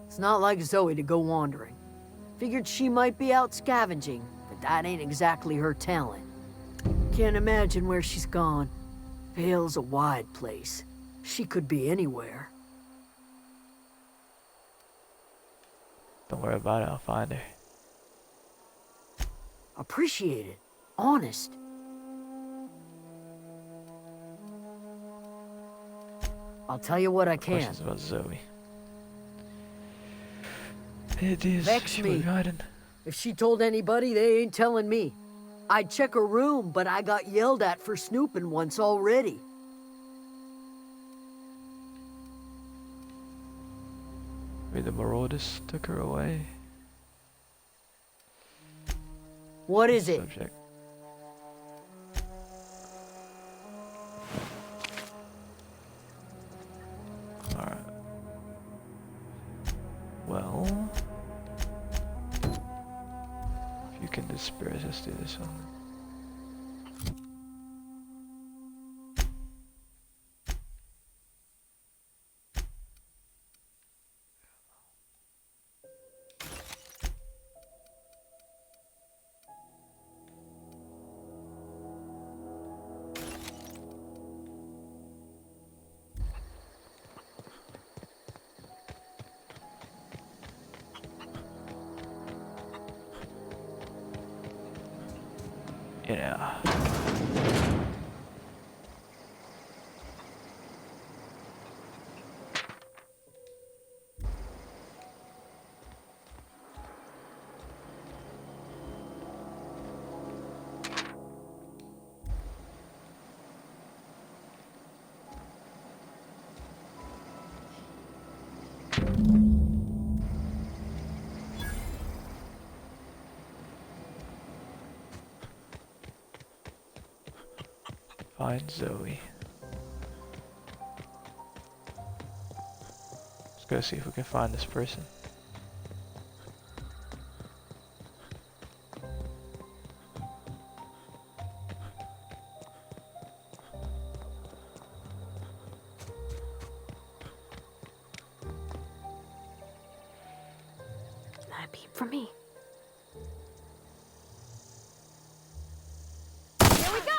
It's not like Zoe to go wandering. Figured she might be out scavenging, but that ain't exactly her talent. Can't imagine where she's gone. Vale's a wide place. She could be anywhere. Don't worry about it, I'll find her. Appreciate it. Honest. I'll tell you what I can. Questions about Zoe. It is. Vex She me. was hiding. If she told anybody, they ain't telling me. I'd check her room, but I got yelled at for snooping once already. Maybe the marauders took her away. What is it? Subject. Alright. Well, if you can do spirits, let's do this one. Yeah. find Zoe. Let's go see if we can find this person. Not a peep from me. Here we go!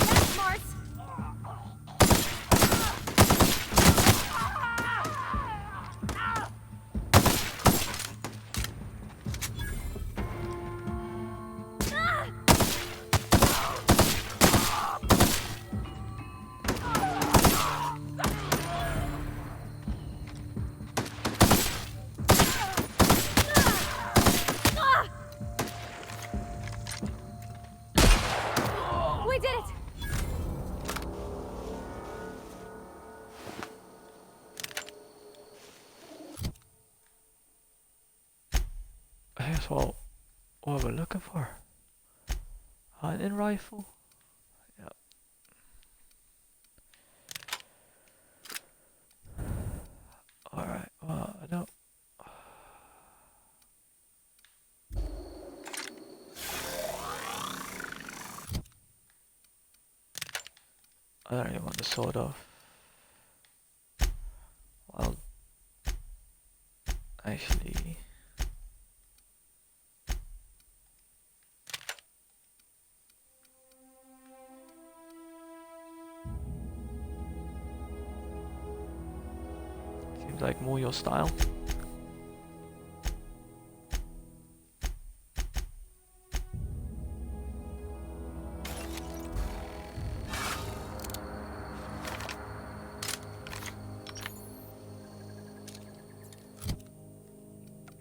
That's Mars! We did it! Here's what we're looking for. Hunting rifle. Yep. Alright, well, I don't. I don't really want the sword off. Well, actually. Seems like more your style.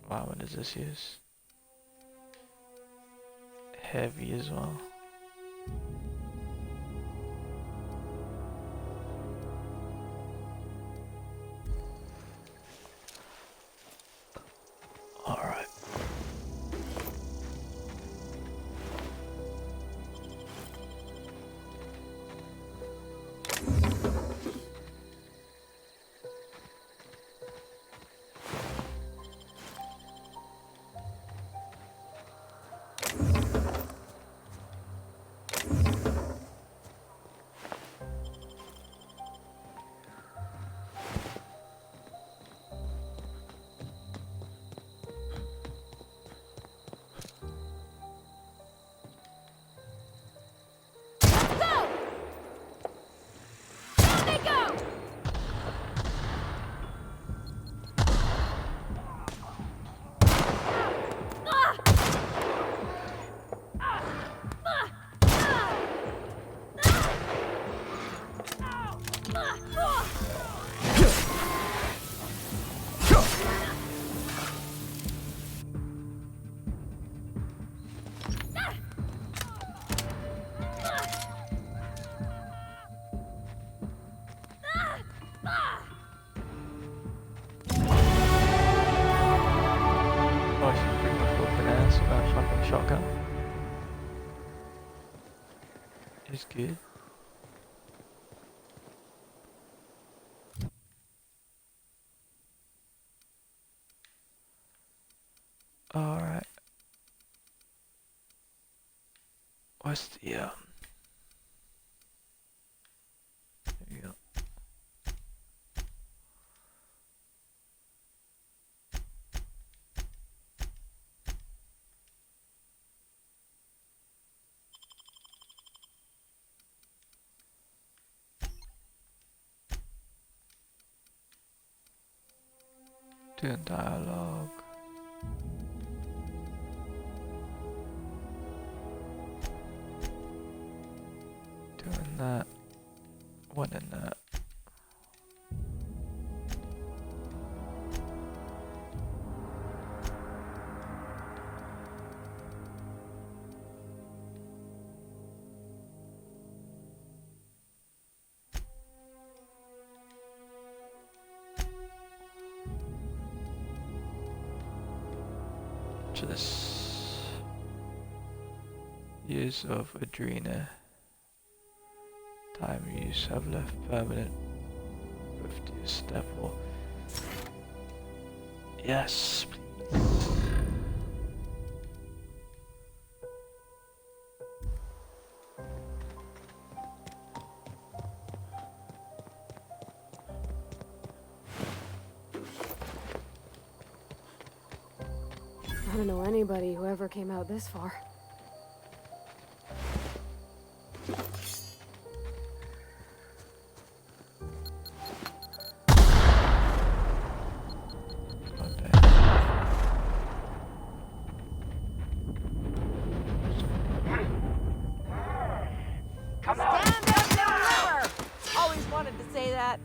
Wow, what does this use? Heavy as well. Alright. Shotgun is good. All right. What's the There you go. Doing dialogue. Doing that. One in that. To this. Use of Adrena. Time use have left permanent. 50 step or. Yes, please. I don't know anybody who ever came out this far. Stand up and deliver! Always wanted to say that.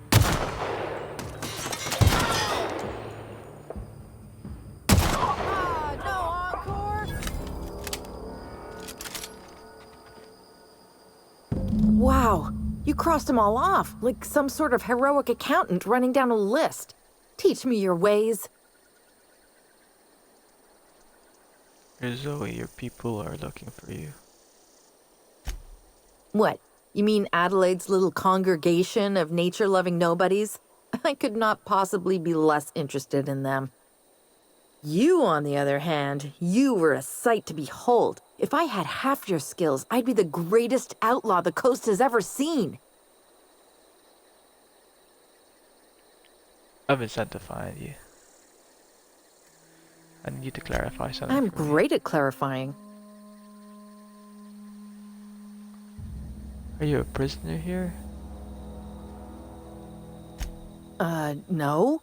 No encore? Wow, you crossed them all off, like some sort of heroic accountant running down a list. Teach me your ways. Here, Zoe, your people are looking for you. What? You mean Adelaide's little congregation of nature-loving nobodies? I could not possibly be less interested in them. You, on the other hand, you were a sight to behold. If I had half your skills, I'd be the greatest outlaw the coast has ever seen. I've been sent to find you. I need you to clarify something. I'm for me. great at clarifying. Are you a prisoner here? No.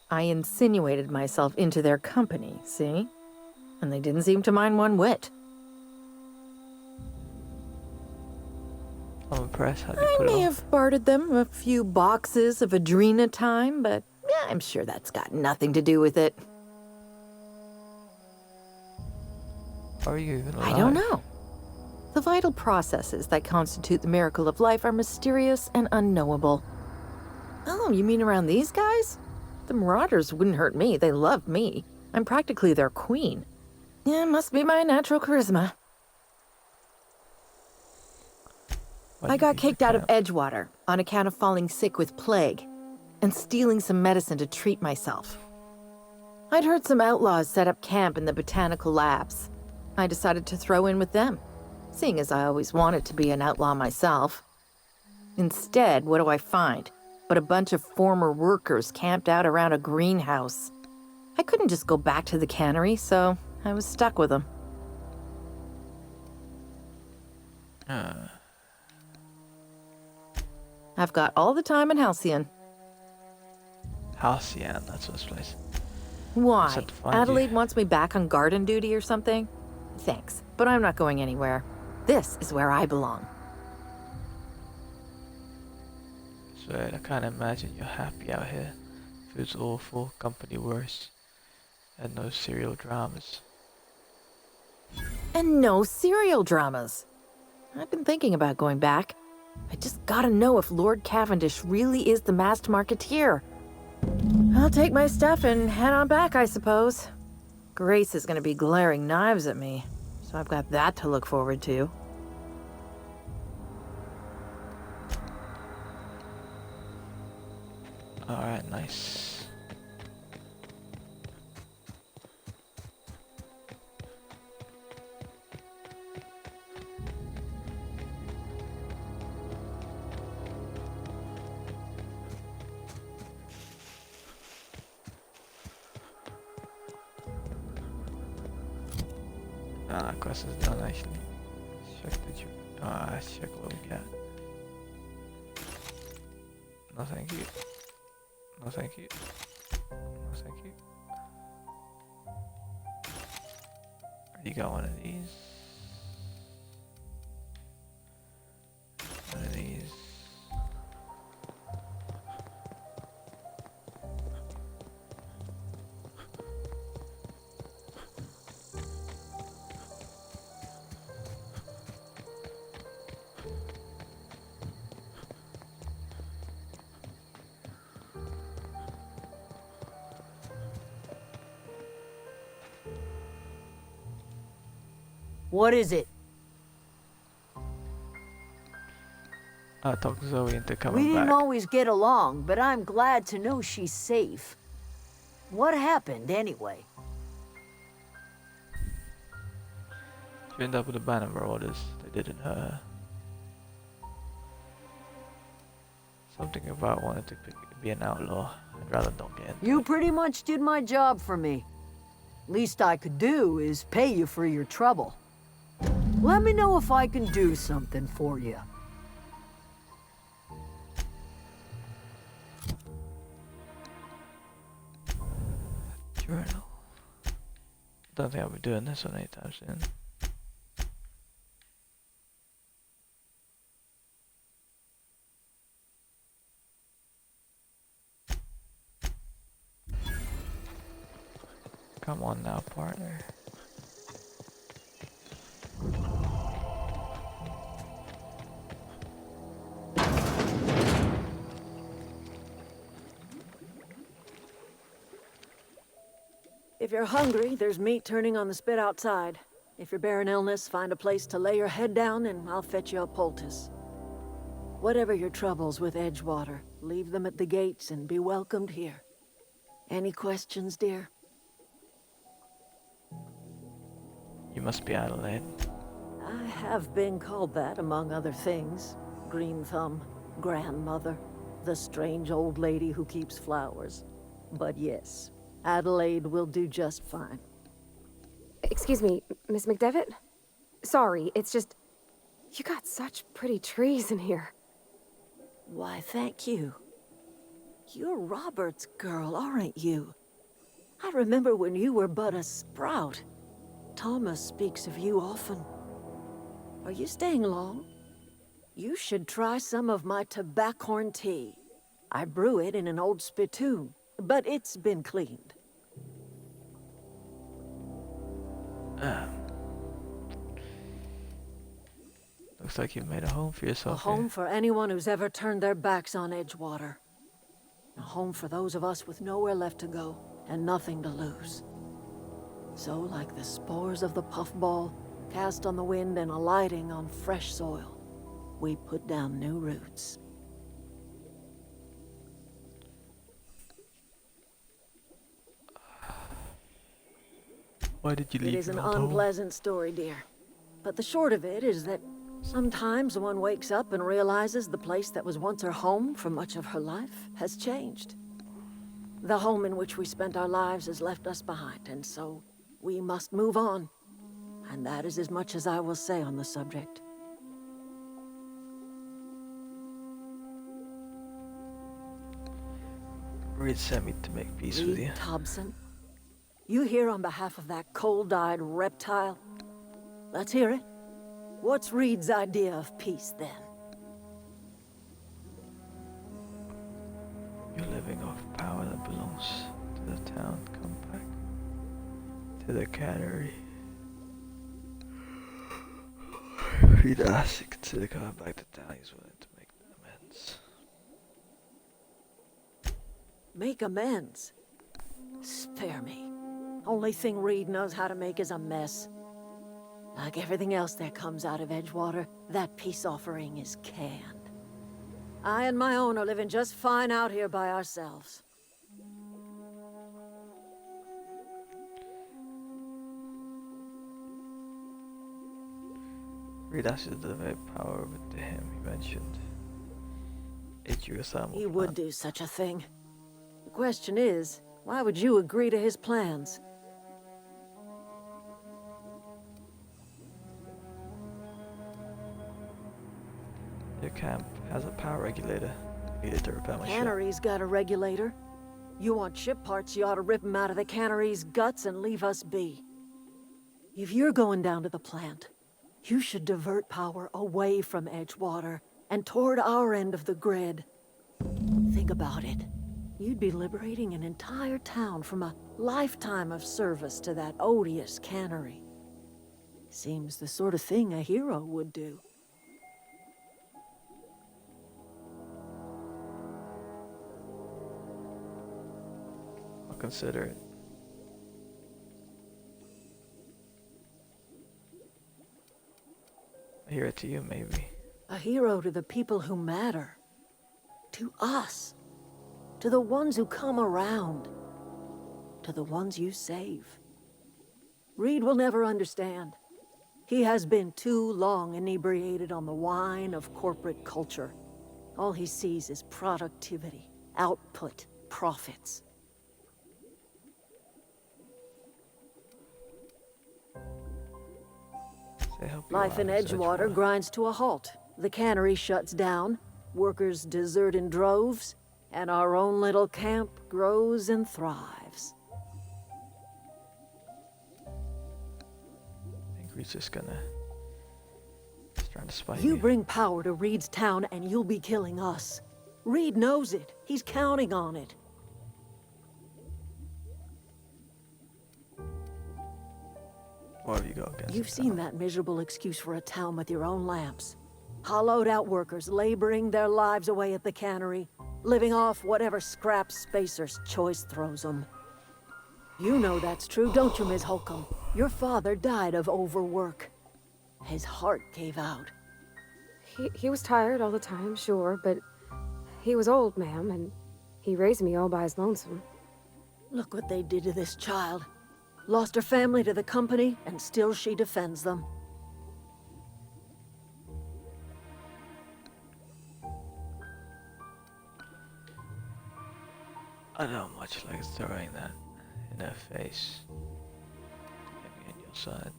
I insinuated myself into their company, see? And they didn't seem to mind one whit. I'm impressed. How do you I put it may on? have bartered them a few boxes of Adrena time, but yeah, I'm sure that's got nothing to do with it. Are you even alive? I don't know. The vital processes that constitute the miracle of life are mysterious and unknowable. Oh, you mean around these guys? The Marauders wouldn't hurt me. They love me. I'm practically their queen. Yeah, must be my natural charisma. Why I do you got leave the kicked out of camp? Edgewater on account of falling sick with plague and stealing some medicine to treat myself. I'd heard some outlaws set up camp in the botanical labs. I decided to throw in with them, seeing as I always wanted to be an outlaw myself. Instead, what do I find? But a bunch of former workers camped out around a greenhouse. I couldn't just go back to the cannery, so I was stuck with them. I've got all the time in Halcyon. Halcyon, that's this place. Why? Set to find you. Adelaide wants me back on garden duty or something? Thanks, but I'm not going anywhere. This is where I belong. So I can't imagine you're happy out here. Food's awful, company worse, and no serial dramas. And no serial dramas. I've been thinking about going back. I just gotta know if Lord Cavendish really is the masked marketeer. I'll take my stuff and head on back, I suppose. Grace is gonna be glaring knives at me, so I've got that to look forward to. Alright, nice. Quest is done actually. Check that you. Check what we got. No thank you. No thank you. No thank you. You got one of these. One of these. What is it? I talked Zoe into We coming didn't back. always get along, but I'm glad to know she's safe. What happened, anyway? She ended up with a band of marauders. They didn't hurt her. Something about wanting to be an outlaw. I'd rather not get into You it. pretty much did my job for me. Least I could do is pay you for your trouble. Let me know if I can do something for you. Journal. Don't think I'll be doing this one anytime soon. Come on now, partner. If you're hungry, there's meat turning on the spit outside. If you're bearing illness, find a place to lay your head down and I'll fetch you a poultice. Whatever your troubles with Edgewater, leave them at the gates and be welcomed here. Any questions, dear? You must be Adelaide. I have been called that, among other things. Green Thumb, grandmother, the strange old lady who keeps flowers. But yes, Adelaide will do just fine. Excuse me, Miss McDevitt? Sorry, it's just... You got such pretty trees in here. Why, thank you. You're Robert's girl, aren't you? I remember when you were but a sprout. Thomas speaks of you often. Are you staying long? You should try some of my tobaccorn tea. I brew it in an old spittoon, but it's been cleaned. Looks like you've made a home for yourself. A home for anyone who's ever turned their backs on Edgewater. A home for those of us with nowhere left to go and nothing to lose. So, like the spores of the puffball, cast on the wind and alighting on fresh soil, we put down new roots. Why did you leave It is an your old home? unpleasant story, dear. But the short of it is that sometimes one wakes up and realizes the place that was once her home for much of her life has changed. The home in which we spent our lives has left us behind, and so we must move on. And that is as much as I will say on the subject. Reed sent me to make peace with you. Reed Thompson, you here on behalf of that cold-eyed reptile? Let's hear it. What's Reed's idea of peace, then? You're living off power that belongs to the town. Come back to the cannery. Reed asked to consider coming back to town. He's willing to make amends. Make amends? Spare me. Only thing Reed knows how to make is a mess. Like everything else that comes out of Edgewater, that peace offering is canned. I and my own are living just fine out here by ourselves. Reed asked you to deliver power over to him. He mentioned He would do such a thing. The question is, why would you agree to his plans? Your camp has a power regulator. Needed to repair my ship. Cannery's got a regulator. You want ship parts, you ought to rip 'em out of the cannery's guts and leave us be. If you're going down to the plant, you should divert power away from Edgewater and toward our end of the grid. Think about it. You'd be liberating an entire town from a lifetime of service to that odious cannery. Seems the sort of thing a hero would do. I'll consider it. I hear it to you, maybe. A hero to the people who matter. To us. To the ones who come around. To the ones you save. Reed will never understand. He has been too long inebriated on the wine of corporate culture. All he sees is productivity, output, profits. They help you Life out in and search Edgewater for- grinds to a halt. The cannery shuts down, workers desert in droves, and our own little camp grows and thrives. I think Reed's just gonna... He's trying to spite You me. bring power to Reed's town and you'll be killing us. Reed knows it. He's counting on it. What have you got against You've the seen town? that miserable excuse for a town with your own lamps. Hollowed out workers laboring their lives away at the cannery, living off whatever scrap Spacer's choice throws them. You know that's true, don't you, Ms. Holcomb? Your father died of overwork. His heart gave out. He was tired all the time, sure, but he was old, ma'am, and he raised me all by his lonesome. Look what they did to this child. Lost her family to the company, and still she defends them. I don't much like throwing that in her face. Get me on your side.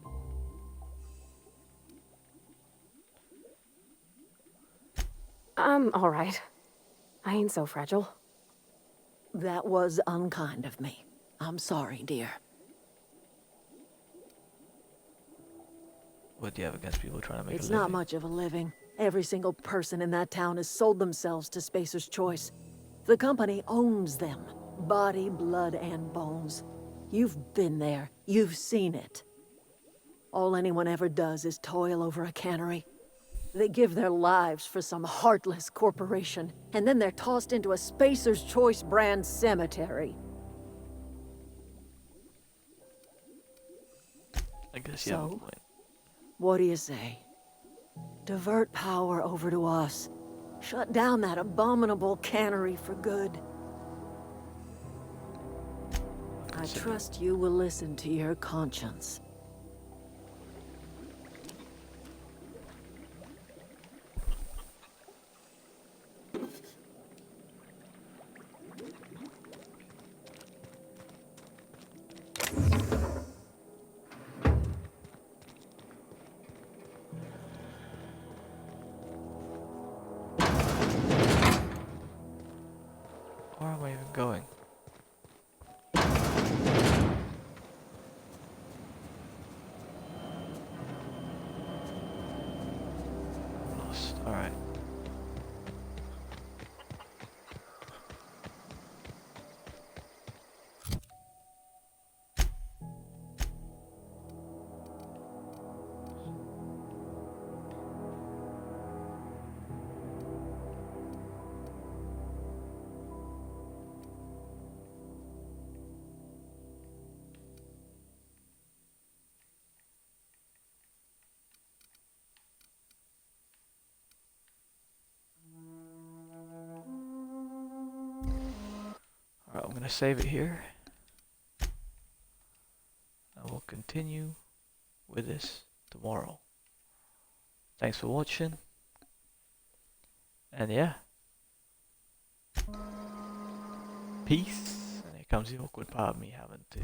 I'm all right. I ain't so fragile. That was unkind of me. I'm sorry, dear. What do you have against people trying to make It's a not living? much of a living. Every single person in that town has sold themselves to Spacer's Choice. The company owns them. Body, blood, and bones. You've been there. You've seen it. All anyone ever does is toil over a cannery. They give their lives for some heartless corporation, and then they're tossed into a Spacer's Choice brand cemetery. I guess you have a So? point. What do you say? Divert power over to us. Shut down that abominable cannery for good. I trust you will listen to your conscience. Where am I even going? Lost. Alright. Alright, I'm gonna save it here. I will continue with this tomorrow. Thanks for watching. And yeah. Peace. And here comes the awkward part of me having to